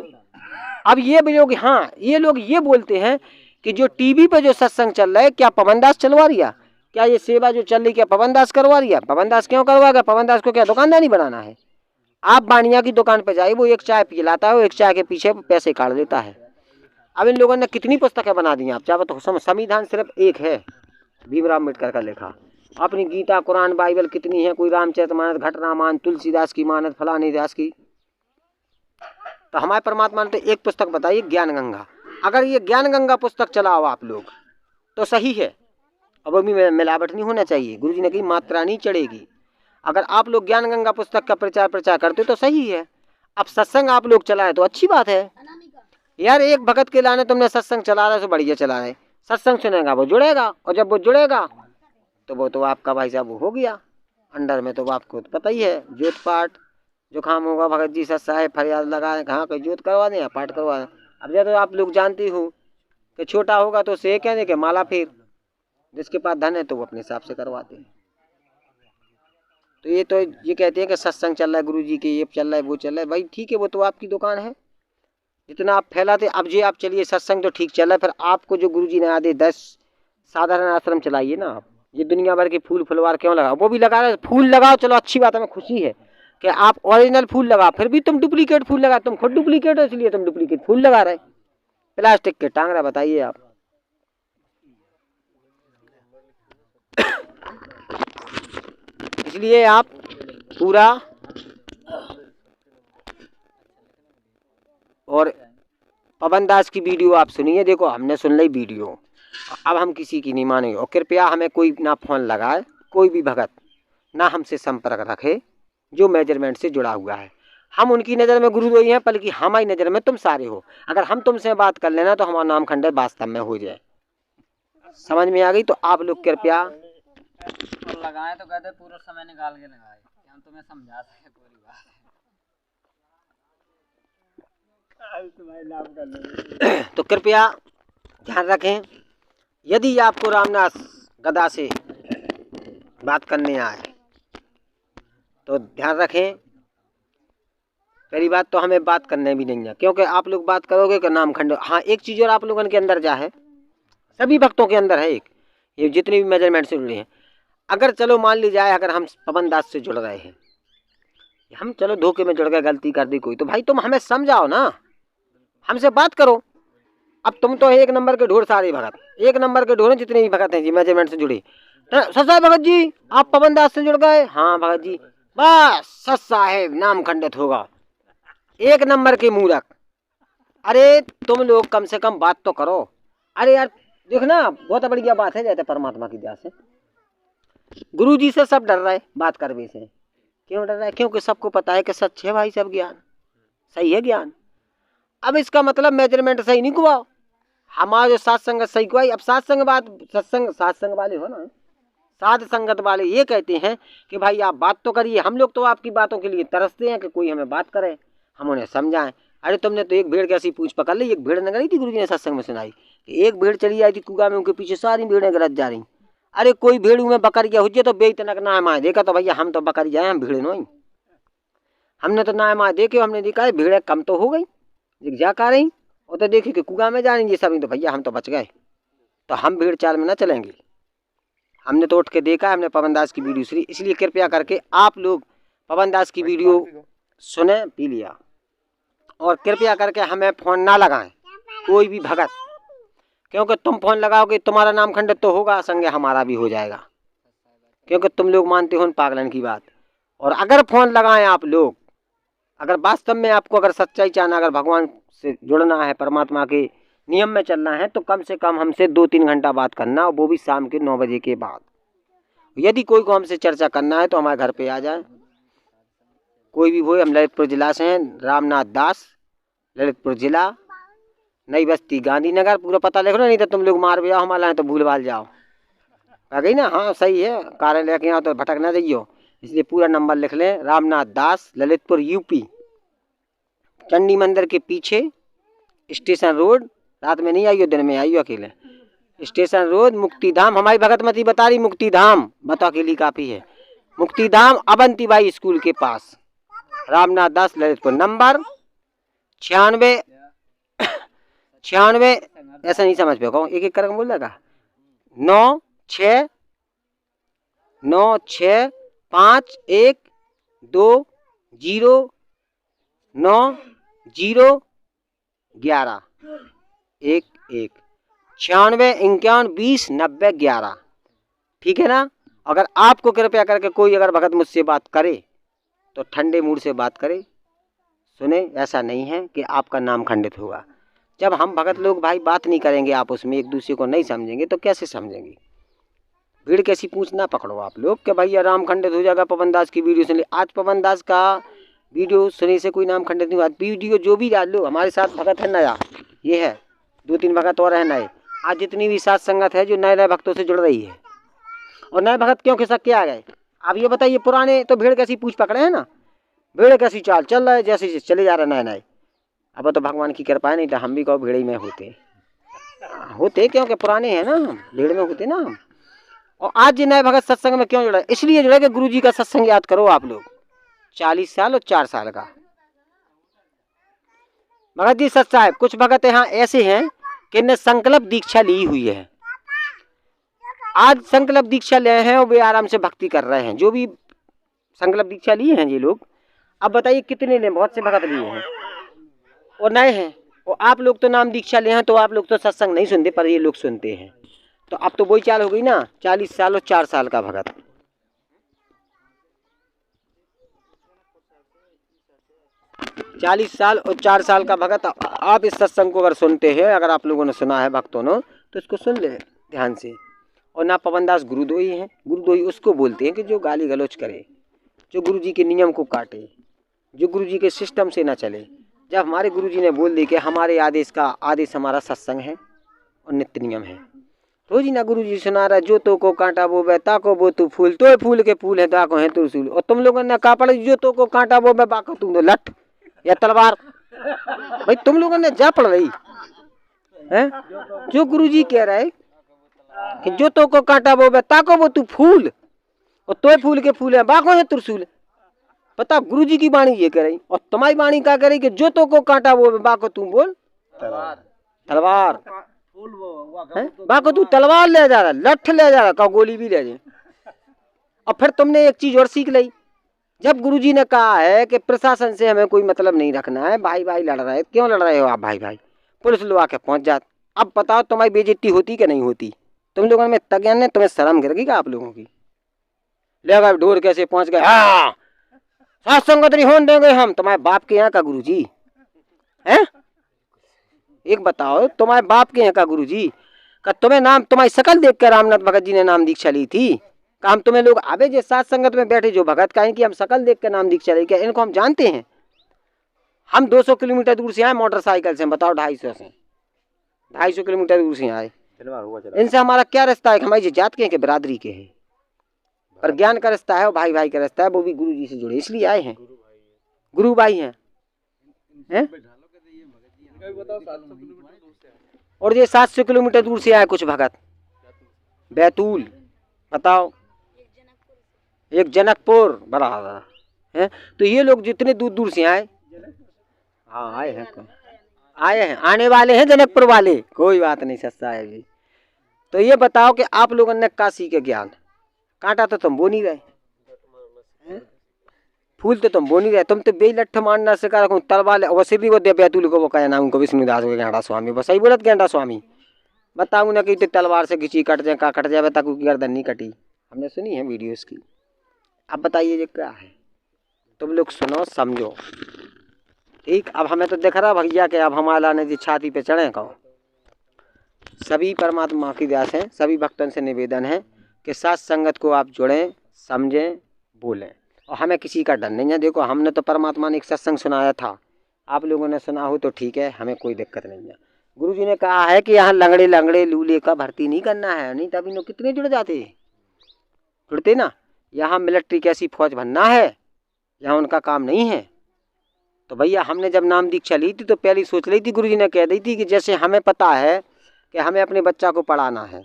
अब ये लोग, हाँ ये लोग ये बोलते हैं कि जो टीवी पे जो सत्संग चल रहा है क्या पवन दास चलवा रिया? क्या ये सेवा जो चल रही क्या पवन दास करवा रिया? पवन दास क्यों करवाएगा? पवन दास को क्या दुकानदारी बनाना है? आप बानिया की दुकान पे जाइए, वो एक चाय पी लाता है, वो एक चाय के पीछे पैसे काट देता है। अब इन लोगों ने कितनी पुस्तकें बना दी आप चाहो तो, संविधान सिर्फ एक है, भीमराव अम्बेडकर का लिखा। अपनी गीता, कुरान, बाइबल कितनी है, कोई रामचरितमानस, घट रामायण, तुलसीदास की मानस, फलानी दास की। तो हमारे परमात्मा ने तो एक पुस्तक बताई, ज्ञान गंगा। अगर ये ज्ञान गंगा पुस्तक चलाओ आप लोग तो सही है, अब अभी मिलावट नहीं होना चाहिए। गुरुजी ने कही मात्रा नहीं चढ़ेगी। अगर आप लोग ज्ञान गंगा पुस्तक का प्रचार करते तो सही है। अब सत्संग आप लोग चलाए तो अच्छी बात है। यार एक भगत के लाने तुमने सत्संग चला रहे हो, बढ़िया चला रहे, सत्संग सुनेगा वो जुड़ेगा, और जब वो जुड़ेगा तो वो तो आपका भाई साहब हो गया अंडर में। तो आपको तो पता ही है, ज्योत पाठ जुकाम होगा भगत जी सत्साहे फरियाद लगाए, कहाँ कोई ज्योत करवा दें या पाठ करवा दें। अब जब तो आप लोग जानते हो कि छोटा होगा तो उसे कहने के माला फिर, जिसके पास धन है तो वो अपने हिसाब से करवाते हैं। तो ये कहते हैं कि सत्संग चल रहा है गुरु जी के, ये चल रहा है वो चल रहा है, भाई ठीक है, वो तो आपकी दुकान है, जितना आप फैलाते। अब जी आप चलिए सत्संग तो ठीक चल रहा है, फिर आपको जो गुरु जी ने आदे 10 साधारण आश्रम चलाइए ना आप। ये दुनिया भर के फूल फुलवार क्यों लगाओ, वो भी लगा रहे, फूल लगाओ, चलो अच्छी बात है, हमें खुशी है कि आप ओरिजिनल फूल लगाओ, फिर भी तुम डुप्लीकेट फूल लगा, तुम खुद डुप्लीकेट हो इसलिए तुम डुप्लीकेट फूल लगा रहे, प्लास्टिक के टांग रहा। बताइए आप। इसलिए आप पूरा और पवन दास की वीडियो आप सुनिए, देखो हमने सुन ली वीडियो, अब हम किसी की नहीं मानेंगे। और कृपया हमें कोई ना फोन लगाए, कोई भी भगत ना हमसे संपर्क रखे जो मेजरमेंट से जुड़ा हुआ है। हम उनकी नज़र में गुरु वही हैं, बल्कि हमारी नज़र में तुम सारे हो। अगर हम तुमसे बात कर लेना तो हमारा नाम खंडन वास्तव में हो जाए। समझ में आ गई? तो आप लोग कृपया और लगाए तो कहते पूरा समय निकाल के लगाए, हम तुम्हें समझा सके पूरी बात। तो कृपया ध्यान रखें, यदि आपको रामदास गदा से बात करने आए तो ध्यान रखें, पहली बात तो हमें बात करने भी नहीं है, क्योंकि आप लोग बात करोगे कि नाम खंड। हाँ एक चीज़ और आप लोगों के अंदर जा है, सभी भक्तों के अंदर है एक, ये जितने भी मेजरमेंट से जुड़े हैं। अगर चलो मान ली जाए, अगर हम पवन दास से जुड़ रहे हैं, हम चलो धोखे में जुड़ गए, गलती कर दी कोई, तो भाई तुम हमें समझाओ ना, हमसे बात करो। अब तुम तो एक नंबर के ढोर, सारे भगत एक नंबर के ढोर हैं, जितने भी भगत हैं जी मेजरमेंट से जुड़े। सच्चा भगत जी आप पवन दास से जुड़ गए? हाँ भगत जी, बस सच साहेब नाम खंडित होगा। एक नंबर के मूर्ख। अरे तुम लोग कम से कम बात तो करो। अरे यार देखना, बहुत बढ़िया बात है, जैसे परमात्मा की दया से गुरु जी से सब डर रहे बात करने से। क्यों डर रहा है? क्योंकि सबको पता है कि सच है भाई, सब ज्ञान सही है ज्ञान। अब इसका मतलब मेजरमेंट सही नहीं कुआओ, हमारा जो सात संगत सही कुआई। अब सात संग बात सात संग वाले हो ना, साध संगत वाले ये कहते हैं कि भाई आप बात तो करिए। हम लोग तो आपकी बातों के लिए तरसते हैं कि कोई हमें बात करे, हम उन्हें समझाएं। अरे तुमने तो एक भेड़ कैसी पूछ पकड़ ली, एक भेड़ न गई थी, गुरु जी ने सत्संग में सुनाई कि एक भेड़ चली आई थी कुआ में, उनके पीछे सारी भेड़ें गलत जा रही। अरे कोई भेड़ में बकरिया हुज्जे तो बेइतनक ना माए देखा, तो भैया हम तो बकरिया हैं, हम भेड़ नहीं। हमने तो ना माए देखे, हमने देखा है भेड़ें कम तो हो गई, जा कर रही, और तो देखी कि कुआ में जा रही ये सब, तो भैया हम तो बच गए। तो हम भीड़ चाल में ना चलेंगे, हमने तो उठ के देखा है, हमने पवन दास की वीडियो सुनी। इसलिए कृपया करके आप लोग पवन दास की वीडियो सुने, पी लिया, और कृपया करके हमें फ़ोन ना लगाएं कोई भी भगत, क्योंकि तुम फ़ोन लगाओगे तुम्हारा नाम खंडित तो होगा, संगे हमारा भी हो जाएगा, क्योंकि तुम लोग मानते हो उन पागलन की बात। और अगर फ़ोन लगाएं आप लोग, अगर वास्तव में आपको अगर सच्चाई चाहना, अगर भगवान से जुड़ना है, परमात्मा के नियम में चलना है, तो कम से कम हमसे 2-3 घंटा बात करना, और वो भी शाम के 9 बजे के बाद। यदि कोई को हमसे चर्चा करना है तो हमारे घर पे आ जाए, कोई भी हो। हम ललितपुर जिला से हैं, रामनाथ दास, ललितपुर जिला, नई बस्ती, गांधीनगर। पूरा पता लिख लो, नहीं तो तुम लोग मार भी आओ हमारा, तो भूल भाल जाओ। आ गई ना? हाँ सही है, कार्य लेके आओ तो भटक ना जाइयो, इसलिए पूरा नंबर लिख लें। रामनाथ दास, ललितपुर यूपी, चंडी मंदिर के पीछे, स्टेशन रोड। रात में नहीं आइयो, दिन में आइयो अकेले। स्टेशन रोड, मुक्तिधाम। हमारी भगतमती बता रही मुक्तिधाम, बताओ अकेली काफ़ी है। मुक्तिधाम अवंतीबाई स्कूल के पास, रामनाथ दास, ललितपुर। नंबर 96 ऐसा नहीं समझ पे कहूँ, एक एक करके बोल देगा। 9651209011 9651209011। ठीक है ना? अगर आपको कृपया करके कोई अगर भगत मुझसे बात करे तो ठंडे मूड से बात करे, सुने। ऐसा नहीं है कि आपका नाम खंडित होगा। जब हम भगत लोग भाई बात नहीं करेंगे आपस में, एक दूसरे को नहीं समझेंगे, तो कैसे समझेंगे? भीड़ कैसी पूछ ना पकड़ो आप लोग कि भैया नाम खंडित हो जाएगा पवन दास की वीडियो सुन ली। आज पवन दास का वीडियो सुनने से कोई नाम खंडित नहीं हुआ। वीडियो जो भी डाल लो, हमारे साथ भगत है नया, ये है 2-3 भगत और है नए। आज जितनी भी सात संगत है जो नए नए भक्तों से जुड़ रही है, और नए भगत क्यों खिसक के आ गए। अब ये बताइए, पुराने तो भेड़ कैसी पूछ पकड़े हैं ना, भेड़ कैसी चाल चल रहा है, जैसे चले जा रहे नए नए। अब तो भगवान की कृपा है, नहीं तो हम भी कहो भेड़ ही में होते क्योंकि पुराने हैं ना, हम भेड़ में होते ना हम। और आज ये नए भगत सत्संग में क्यों जुड़ा, इसलिए जुड़ा कि गुरु जी का सत्संग याद करो आप लोग, 40 साल और 4 साल का। भगत जी सच साहब, कुछ भगत यहाँ ऐसे हैं कि इन्हें संकल्प दीक्षा ली हुई है, आज संकल्प दीक्षा ले हैं और वे आराम से भक्ति कर रहे हैं। जो भी संकल्प दीक्षा लिए हैं ये लोग, अब बताइए कितने ने, बहुत से भगत लिए हैं और नए हैं। और आप लोग तो नाम दीक्षा ले हैं तो आप लोग तो सत्संग नहीं सुनते, पर ये लोग सुनते हैं। तो अब तो वही चाल हो गई ना, 40 साल और 4 साल का भगत। चालीस साल और 4 साल का भगत। आप इस सत्संग को अगर सुनते हैं, अगर आप लोगों ने सुना है भक्तों ने, तो इसको सुन ले ध्यान से। और ना पवनदास गुरुद्रोही हैं। गुरुद्रोही उसको बोलते हैं कि जो गाली गलौज करे, जो गुरु जी के नियम को काटे, जो गुरु जी के सिस्टम से ना चले। जब हमारे गुरु जी ने बोल दी कि हमारे आदेश हमारा सत्संग है और नित्य नियम है, रोज ही ना गुरु जी सुना रहा, जो तो को कांटा वो बे ताको वो तू फूल, तो फूल के फूल है ताको है तुलसूल। और तुम लोगों ने कहा पड़ा, जो तो को कांटा वो बे बाको तुम लठ या तलवार। भाई तुम लोगों ने जा पड़ रही है, जो गुरु जी कह रहे कि जो तो को कांटा वो बे ताको वो तू फूल, और तो फूल के फूल है बाको है त्रिशूल। पता गुरु जी की वाणी ये कह रही, और तुम्हारी वाणी क्या कह रही कि जो तो को कांटा वो बाको तू बोल तलवार, बाको तू तलवार ले जा रहा, लठ ले जा रहा, का गोली भी ले जाए। और फिर तुमने एक चीज और सीख ली, जब गुरुजी ने कहा है कि प्रशासन से हमें कोई मतलब नहीं रखना है, भाई भाई लड़ रहे, क्यों लड़ रहे हो आप भाई भाई, पुलिस लोग आके पहुंच जात। अब बताओ तुम्हारी बेइज्जती होती कि नहीं होती। तुम लोगों में तज्ञान ने, तुम्हें शर्म गिरेगी क्या आप लोगों की। ले गए ढोर कैसे पहुंच गए, हाँ सात संगत नहीं होने देंगे हम। तुम्हारे बाप के यहाँ का गुरुजी है, एक बताओ, तुम्हारे बाप के यहाँ का गुरुजी का तुम्हें नाम, तुम्हारी शकल देख कर रामनाथ भगत जी ने नाम दीक्षा ली थी। हम तुम्हें लोग आवे जो सात संगत में बैठे जो भगत कहें कि हम शकल देख कर नाम दीक्षा ले, क्या इनको हम जानते हैं। हम 200 किलोमीटर दूर से आए मोटरसाइकिल से, बताओ 250 किलोमीटर दूर से आए। इनसे हमारा क्या रिश्ता है, हमारी जात के हैं कि बिरादरी के हैं, पर ज्ञान का रिश्ता है और भाई भाई का रिश्ता है, वो भी गुरु जी से जुड़े इसलिए आए हैं, गुरु भाई हैं। और ये 700 किलोमीटर दूर से आए कुछ भगत, बैतूल बताओ, एक जनकपुर बड़ा है। तो ये लोग जितने दूर दूर से आए, हाँ आए हैं, आने वाले हैं जनकपुर वाले, कोई बात नहीं, सस्ता है जी। तो ये बताओ कि आप लोगों ने काशी के ज्ञान, कांटा तो तुम बो नहीं रहे, फूल तो तुम बो नहीं रहे, तुम तो बेलठ मारना सिखा रखो, तलवार वैसे भी वो दे बैतूल को वो कहे ना उनको विष्णुदास को गेंडा स्वामी, बस सही बोलत गेंडा स्वामी। बताऊँ ना कि तो तलवार से खिंची कट जाए, का कट जाए, बता की गर्दन नहीं कटी, हमने सुनी है वीडियो इसकी। अब बताइए ये क्या है, तुम लोग सुनो समझो ठीक। अब हमें तो दिख रहा भैया कि अब हमारा ने जी छाती पे चढ़े कहो। सभी परमात्मा की दास हैं, सभी भक्तों से निवेदन है कि साथ संगत को आप जुड़ें, समझें, बोलें, और हमें किसी का डर नहीं है। देखो हमने तो परमात्मा ने एक सत्संग सुनाया था, आप लोगों ने सुना हो तो ठीक है, हमें कोई दिक्कत नहीं है। गुरु जी ने कहा है कि यहाँ लंगड़े लंगड़े लूले का भर्ती नहीं करना है, नहीं तभी लोग कितने जुड़ जाते, जुड़ते ना। यहाँ मिलिट्री कैसी फौज बनना है, यहाँ उनका काम नहीं है। तो भैया हमने जब नाम दीक्षा ली थी तो पहले सोच ली थी, गुरु जी ने कह दी थी कि जैसे हमें पता है कि हमें अपने बच्चा को पढ़ाना है,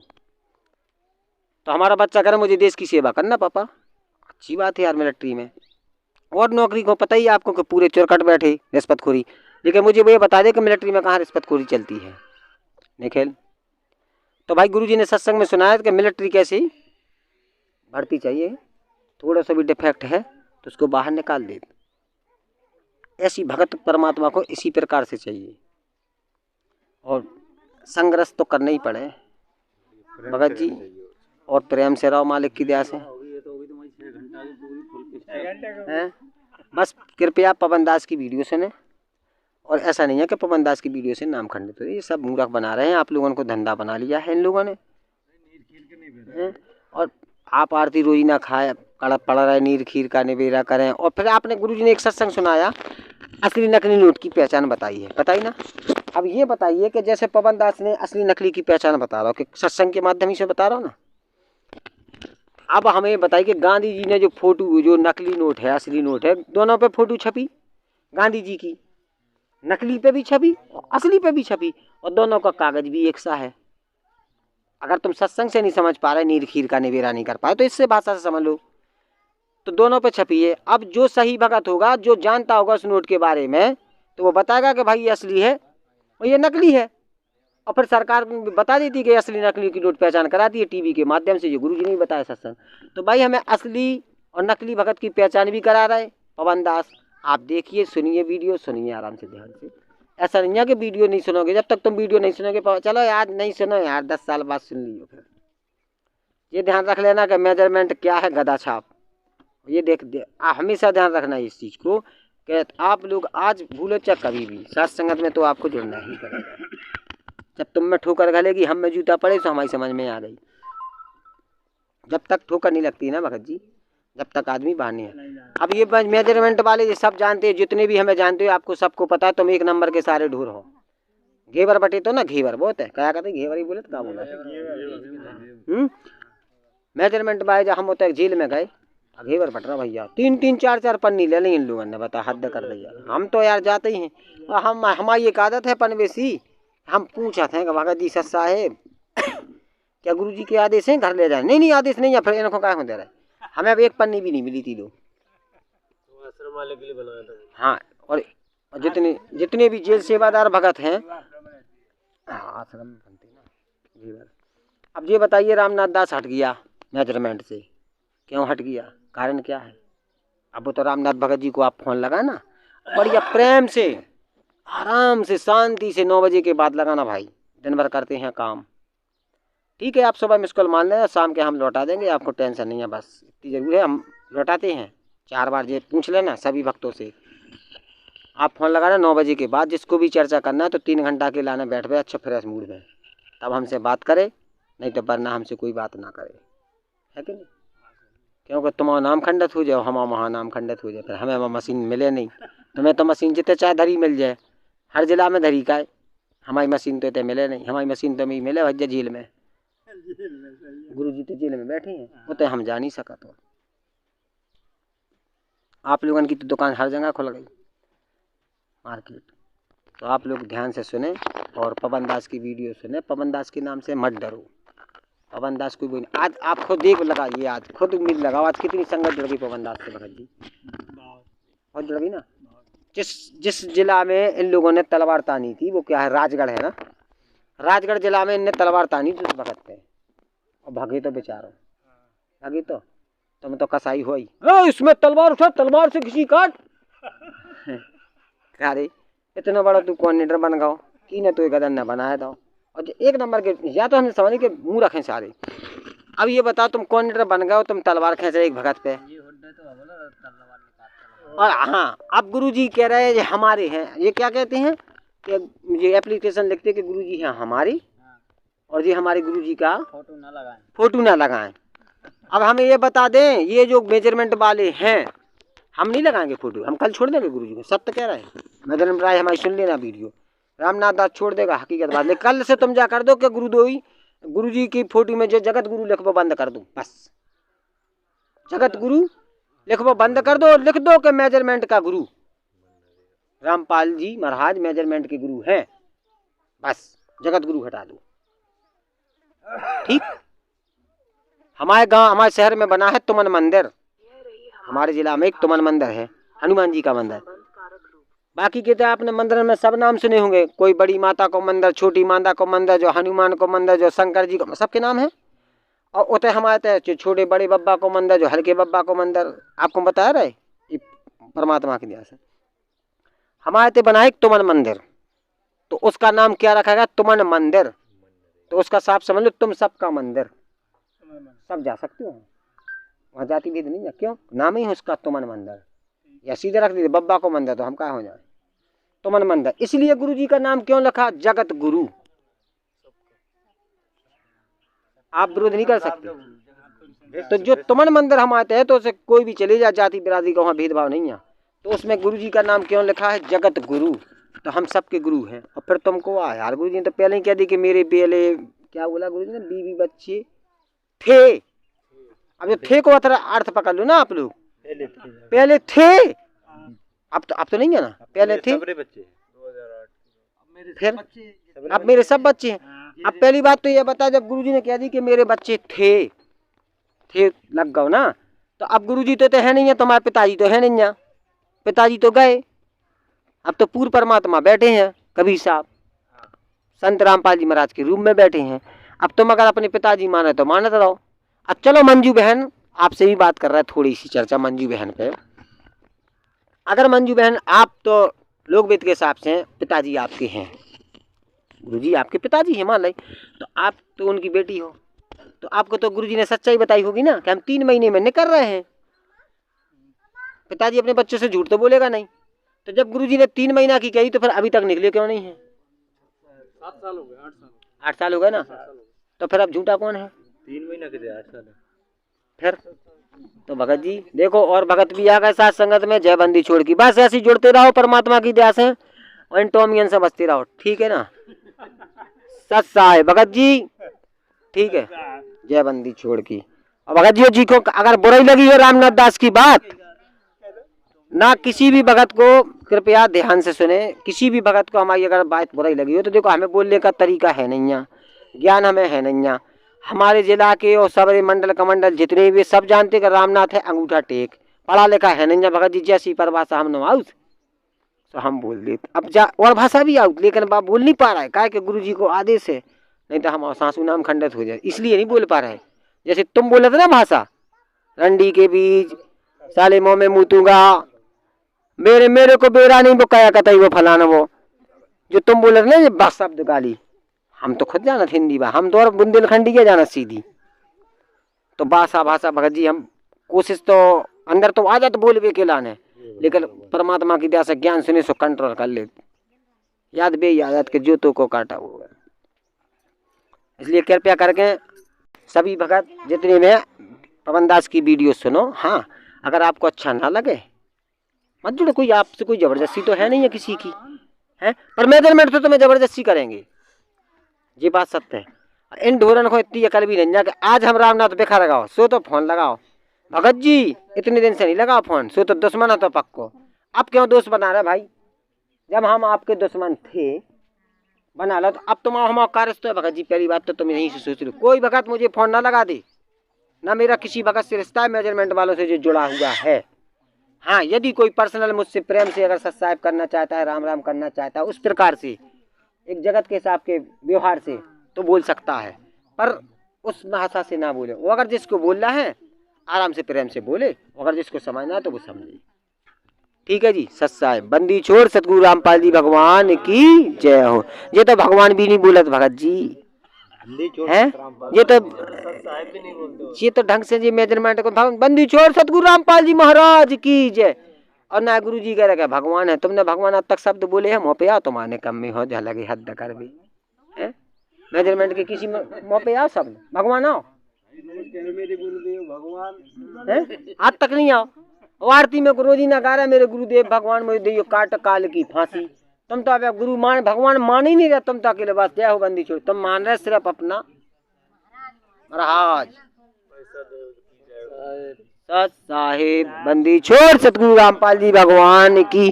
तो हमारा बच्चा करे मुझे देश की सेवा करना पापा, अच्छी बात है यार मिलिट्री में। और नौकरी को पता ही आपको कि पूरे चुरकट बैठे रिश्वतखोरी, लेकिन मुझे वो ये बता दे कि मिलिट्री में कहाँ रिश्वतखोरी चलती है निखिल। तो भाई गुरु जी ने सत्संग में सुनाया कि मिलिट्री कैसी भर्ती चाहिए, थोड़ा सा भी डिफेक्ट है तो उसको बाहर निकाल दे। ऐसी भगत परमात्मा को इसी प्रकार से चाहिए, और संघर्ष तो करना ही पड़े भगत जी, और प्रेम से रहो मालिक की दया से। बस कृपया पवनदास की वीडियो सुने, और ऐसा नहीं है कि पवनदास की वीडियो से नाम खंडित हो, ये सब मूर्ख बना रहे हैं, आप लोगों को धंधा बना लिया है इन लोगों ने। और आप आरती रोजी ना खाए पड़ रहे, नीर खीर का निवेरा करें। और फिर आपने गुरु जी ने एक सत्संग सुनाया, असली नकली नोट की पहचान बताई है, बताई ना। अब ये बताइए कि जैसे पवन दास ने असली नकली की पहचान बता रहा हो कि सत्संग के माध्यम से बता रहा हूँ ना। अब हमें बताइए कि गांधी जी ने जो फोटो, जो नकली नोट है असली नोट है, दोनों पे फोटो छपी गांधी जी की, नकली पे भी छपी और असली पे भी छपी, और दोनों का कागज भी एक सा है। अगर तुम सत्संग से नहीं समझ पा रहे, नीर खीर का निवेरा नहीं कर पाए, तो इससे भाषा से समझ लो। तो दोनों पे छपी है। अब जो सही भगत होगा, जो जानता होगा उस नोट के बारे में, तो वो बताएगा कि भाई ये असली है और ये नकली है। और फिर सरकार बता देती कि असली नकली की नोट पहचान कराती है टीवी के माध्यम से, जो गुरुजी ने बताया सत्संग। तो भाई हमें असली और नकली भगत की पहचान भी करा रहे पवन दास। आप देखिए, सुनिए वीडियो, सुनिए आराम से, ध्यान से। ऐसा नहीं है कि वीडियो नहीं सुनोगे, जब तक तुम वीडियो नहीं सुनोगे, चलो यार नहीं सुनो यार, 10 साल बाद सुन लियो। फिर ये ध्यान रख लेना कि मेजरमेंट क्या है, गदा छाप। ये देख हमेशा ध्यान रखना है इस चीज़ को कि आप लोग आज भूलो चाहे कभी भी, सत्संगत में तो आपको जुड़ना ही पड़ेगा। जब तुम में ठोकर गलेगी, हम में जूता पड़े, तो हमारी समझ में आ गई। जब तक ठोकर नहीं लगती ना भगत जी, जब तक आदमी बाहर नहीं है। अब ये मेजरमेंट वाले ये सब जानते हैं, जितने भी हमें जानते हो, आपको सबको पता है, तुम एक नंबर के सारे ढूर हो। घेवर बटे तो ना, घेवर बहुत है, क्या कहते घेवर ही बोले तो क्या बोला। मेजरमेंट वाले जब हम होते हैं झील में गए, घेवर बट रहा भैया, 3-3 4-4 पन्नी ले ली इन लोगों ने, बता हद कर दिया। हम तो यार जाते ही हैं, हम हमारी एक आदत है पनवेसी, हम पूछते हैं कि भगत जी सत साहेब क्या गुरु जी के आदेश हैं, घर ले जाए? नहीं आदेश नहीं है। फिर इनको क्या दे रहे, हमें अब एक पन्नी भी नहीं मिली थी लोग, आश्रम वाले के लिए बनाया था। हाँ, और जितने भी जेल सेवादार भगत हैं, हाँ आश्रम बनते ना। अब ये बताइए, रामनाथ दास हट गया मेजरमेंट से, क्यों हट गया, कारण क्या है? अब वो तो रामनाथ भगत जी को आप फोन लगा ना, बढ़िया प्रेम से आराम से शांति से 9 बजे के बाद लगाना भाई, दिन भर करते हैं काम, ठीक है। आप सुबह मिस कॉल मान लेना, शाम के हम लौटा देंगे, आपको टेंशन नहीं है, बस इतनी जरूर है, हम लौटाते हैं। 4 बार ये पूछ लेना सभी भक्तों से, आप फोन लगाना 9 बजे के बाद, जिसको भी चर्चा करना है तो 3 घंटा के लाना बैठ गए अच्छा फ्रेश मूड में, तब हमसे बात करे, नहीं तो वरना हमसे कोई बात ना करे, है कि नहीं? क्योंकि तुम्हारा नाम खंडित हो जाए, हमारा वहाँ नाम खंडित हो जाए, फिर हमें वहाँ मशीन मिले नहीं। तुम्हें तो मशीन जितने चाहे धरी मिल जाए, हर जिला में धरी का है, हमारी मशीन तो इतने मिले नहीं। हमारी मशीन तो हमें मिले भैया जेल में, गुरु जी तो जेल में बैठे हैं, वो तो हम जा नहीं सका। तो आप लोगों की तो दुकान हर जगह खुल गई, मार्केट। तो आप लोग ध्यान से सुने और पवन दास की वीडियो सुने। पवन दास के नाम से मत डरो, पवन दास कोई नहीं। आज आप खुद देख लगाइए, आज खुद उम्मीद लगाओ, आज कितनी संगत जुड़ गई पवन दास से भगत जी, बहुत जुड़ गई ना। जिस जिला में इन लोगों ने तलवार तानी थी, वो क्या है, राजगढ़ है ना, राजगढ़ जिला में इनने तलवार तानी थी उस भगत पे, और भागे तो बेचारो, भागे तो तुम तो कसाई हो ही, इसमें तलवार उठा, तलवार से किसी काट। अरे इतना बड़ा तू कोऑर्डिनेटर बन गया कि ने तो गदन न बनाया था, और एक नंबर के, या तो हमने समझ के मुँह रखें सारे। अब ये बताओ, तुम कोऑर्डिनेटर बन गए, तुम तलवार खींच रहे एक भगत पे, और हाँ अब गुरुजी कह रहे हैं ये हमारे हैं। ये क्या कहते हैं कि ये एप्लीकेशन लिखते कि गुरुजी हैं हमारी, और ये हमारे गुरुजी का फोटो ना लगाएं। अब हमें ये बता दें, ये जो मेजरमेंट वाले हैं, हम नहीं लगाएंगे फोटो, हम कल छोड़ देंगे गुरुजी को, सत्य कह रहे हैं। मेजरमेंट राय हमारी सुन लेना वीडियो, रामनाथ दास छोड़ देगा, हकीकत बात। लेकिन कल से तुम जा कर दो कि गुरुजी की फोटो में जो जगत गुरु लिखवा बंद कर दो, बस जगत गुरु लिखवा बंद कर दो, लिख दो कि मेजरमेंट का गुरु रामपाल जी महाराज मेजरमेंट के गुरु हैं, बस जगत गुरु हटा दो, ठीक। हमारे गांव, हमारे शहर में बना है तुमन मंदिर, हमारे जिला में एक तुमन मंदिर है, हनुमान जी का मंदिर। बाकी के तो आपने मंदिर में सब नाम सुने होंगे, कोई बड़ी माता को मंदिर, छोटी माता को मंदिर, जो हनुमान को मंदिर, जो शंकर जी को, सबके नाम है। और उतने हमारे तो छोटे बड़े बब्बा को मंदिर, जो हल्के बब्बा को मंदिर, आपको बता रहे परमात्मा की दया से हमारे तो बना है तुमन मंदिर, तो उसका नाम क्या रखा गया, तुमन मंदिर। तो उसका साफ समझ लो, तुम सबका मंदिर, सब जा सकते हो वहाँ, जाति भेद नहीं है। क्यों, नाम ही है उसका तुमन मंदिर, या सीधे रख दीजिए बब्बा को मंदिर, तो हम क्या हो जाए, तुमन मंदिर। इसलिए गुरु जी का नाम क्यों लिखा, जगत गुरु। आप विरोध नहीं कर सकते। तो जो तुमन मंदिर हम आते हैं, तो उसे कोई भी चले जाए, जाति बिरादरी का वहाँ भेदभाव नहीं है। तो उसमें गुरु जी का नाम क्यों लिखा है, जगत गुरु। तो हम सबके गुरु हैं। और फिर तुमको यार गुरु जी ने तो पहले ही कह दी कि मेरे पहले क्या बोला गुरु जी ने, बीवी बच्चे थे। अब जो थे को अर्थ पकड़ लो ना आप लोग, पहले थे, अब तो नहीं है ना, पहले थे बच्चे फिर अब मेरे सब बच्चे हैं। अब पहली बात तो ये बता, जब गुरुजी ने कह दी कि मेरे बच्चे थे लग गए ना, तो अब गुरुजी तो है नहीं है, तुम्हारे पिताजी तो है नहीं है, पिताजी तो गए। अब तो पूर्ण परमात्मा बैठे हैं, कबीर साहब संत रामपाल जी महाराज के रूम में बैठे हैं। अब तुम अगर अपने पिताजी माने तो मानते रहो। अब चलो मंजू बहन आपसे भी बात कर रहा है, थोड़ी सी चर्चा मंजू बहन पे। अगर मंजू बहन आप तो लोकवेद के हिसाब से पिताजी आपके हैं, गुरुजी आपके पिताजी हैं मान लो, तो आप तो उनकी बेटी हो, तो आपको तो गुरुजी ने सच्चाई बताई होगी ना कि हम 3 महीने में निकल रहे हैं। पिताजी अपने बच्चों से झूठ तो बोलेगा नहीं। तो जब गुरुजी ने 3 महीना की कही तो फिर अभी तक निकले क्यों नहीं है? 7 साल हो गए, 8 साल 8 साल हो गए ना, तो फिर अब झूठा कौन है? 3 महीना के 8 साल फिर तो भगत जी देखो, और भगत भी आ गए साथ संगत में, जय बंदी छोड़ की। बस ऐसी जुड़ते रहो परमात्मा की दया से और एंटोमियन से बचते रहो, ठीक है ना? सच्चा है भगत जी, ठीक है, जय बंदी छोड़ की। और भगत जी को अगर बुराई लगी है रामनाथ दास की बात ना, किसी भी भगत को कृपया ध्यान से सुने, किसी भी भगत को हमारी अगर बात बुराई लगी हो तो देखो, हमें बोलने का तरीका है नहीं है, ज्ञान हमें है नहीं है। हमारे जिला के और सबरे मंडल कमंडल जितने भी सब जानते कि रामनाथ है अंगूठा टेक, पढ़ा लिखा है नहीं है भगत जी। जैसी परिभाषा हम नवाउस तो हम बोल देते, अब जा और भाषा भी आउट, लेकिन बाप बोल नहीं पा रहा है, क्या कि गुरु जी को आदेश है, नहीं तो हम सासू नाम खंडित हो जाए, इसलिए नहीं बोल पा रहे हैं। जैसे तुम बोले थे ना भाषा, रंडी के बीज साले मुँह में मूतूंगा, मेरे को बेरा नहीं, वो कया कतई वो फलाना, वो जो तुम बोले थे ना ये बस शब्द गाली, हम तो खुद जाना हिंदी बा, हम तो और बुंदेलखंडी के जाना सीधी। तो भाषा भगत जी हम कोशिश तो अंदर तो आ जाए तो बोल भी के लाने, लेकिन परमात्मा की दया से ज्ञान सुने सो कंट्रोल कर ले, याद बे याद के जोतों को काटा हुआ। इसलिए कृपया करके सभी भगत जितने में पवन दास की वीडियो सुनो। हाँ, अगर आपको अच्छा ना लगे मत जुड़ो, कोई आपसे कोई जबरदस्ती तो है नहीं है किसी की, है पर मेजरमेंट तो तुम्हें जबरदस्ती करेंगे, ये बात सत्य है। इन ढोरन को इतनी अकल भी नहीं है कि आज हम रामनाथ बेखा लगाओ सो तो फोन लगाओ। भगत जी इतने दिन से नहीं लगाओ फोन, सो तो दुश्मन है तो पक्को। अब क्यों दोस्त बना रहे भाई, जब हम आपके दुश्मन थे बना लो, तो अब तुम हम कार्य तो है भगत जी। पहली बात तो तुम यहीं से सोच लो, कोई भगत मुझे फोन ना लगा दे, ना मेरा किसी भगत से रिश्ता है मेजरमेंट वालों से जो जुड़ा हुआ है। हाँ, यदि कोई पर्सनल मुझसे प्रेम से अगर सब्सक्राइब करना चाहता है, राम राम करना चाहता है, उस प्रकार से एक जगत के हिसाब के व्यवहार से तो बोल सकता है, पर उस भाषा से ना बोले। वो अगर जिसको बोल रहा है आराम से प्रेम से बोले, अगर जिसको समझना है तो वो समझे, ठीक है जी। सत्साई बंदी छोड़ सतगुरु रामपाल जी भगवान की जय हो। ये तो भगवान भी नहीं बोलत भगत जी हैं, ये तो ढंग से जी मेजरमेंट को बंदी छोड़ सतगुरु रामपाल जी महाराज की जय। और ना गुरु जी कह रहे भगवान है, तुमने भगवान अब तक शब्द बोले हैं, मुँह पे आओ, तुम्हारे कम में हो जा लगे हद कर भी है मेजरमेंट के किसी मुँह पे आओ शब्द भगवान आओ, मेरे गुरुदेव भगवान है आज तक नहीं आओ। आरती में रोजी ना गा रहा मेरे गुरुदेव भगवान मुझे दियो काट काल की फांसी। तुम तो अब गुरु मान भगवान मान ही नहीं रहे, तुम तो अकेले बात जय हो बंदी छोड़, तुम मान रहे सिर्फ अपना महाराज सत साहेब बंदी छोड़ सतगुरु रामपाल जी भगवान की।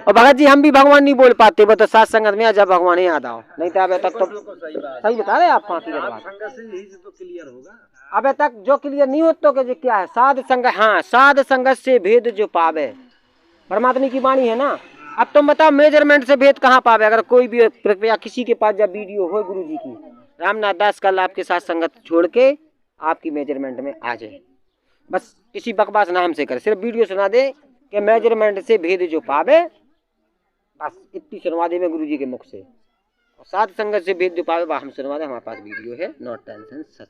और भगत जी हम भी भगवान नहीं बोल पाते, वो तो साथ संगत में जब भगवान ही याद आओ, नहीं तो अभी तक तो सही बता रहे आप फांसी के बाद तो क्लियर होगा। अबे तक जो क्लियर नहीं हो तो क्या है साध संगत। हाँ, साध संगत से भेद जो पावे, परमात्मा की वाणी है ना। अब तुम बताओ मेजरमेंट से भेद कहाँ पावे। अगर कोई भी कृपया किसी के पास जब वीडियो हो गुरु जी की, रामनाथ दास कल आपके साथ संगत छोड़ के आपकी मेजरमेंट में आ जाए, बस किसी बकवास नाम से करे, सिर्फ वीडियो सुना दे कि मेजरमेंट से भेद जो पावे, बस इतनी सुनवा दे में गुरु जी के मुख से। और साध संगत से भेद जो पावे हम सुनवा दे, हमारे पास वीडियो है, नॉट टेंशन। सच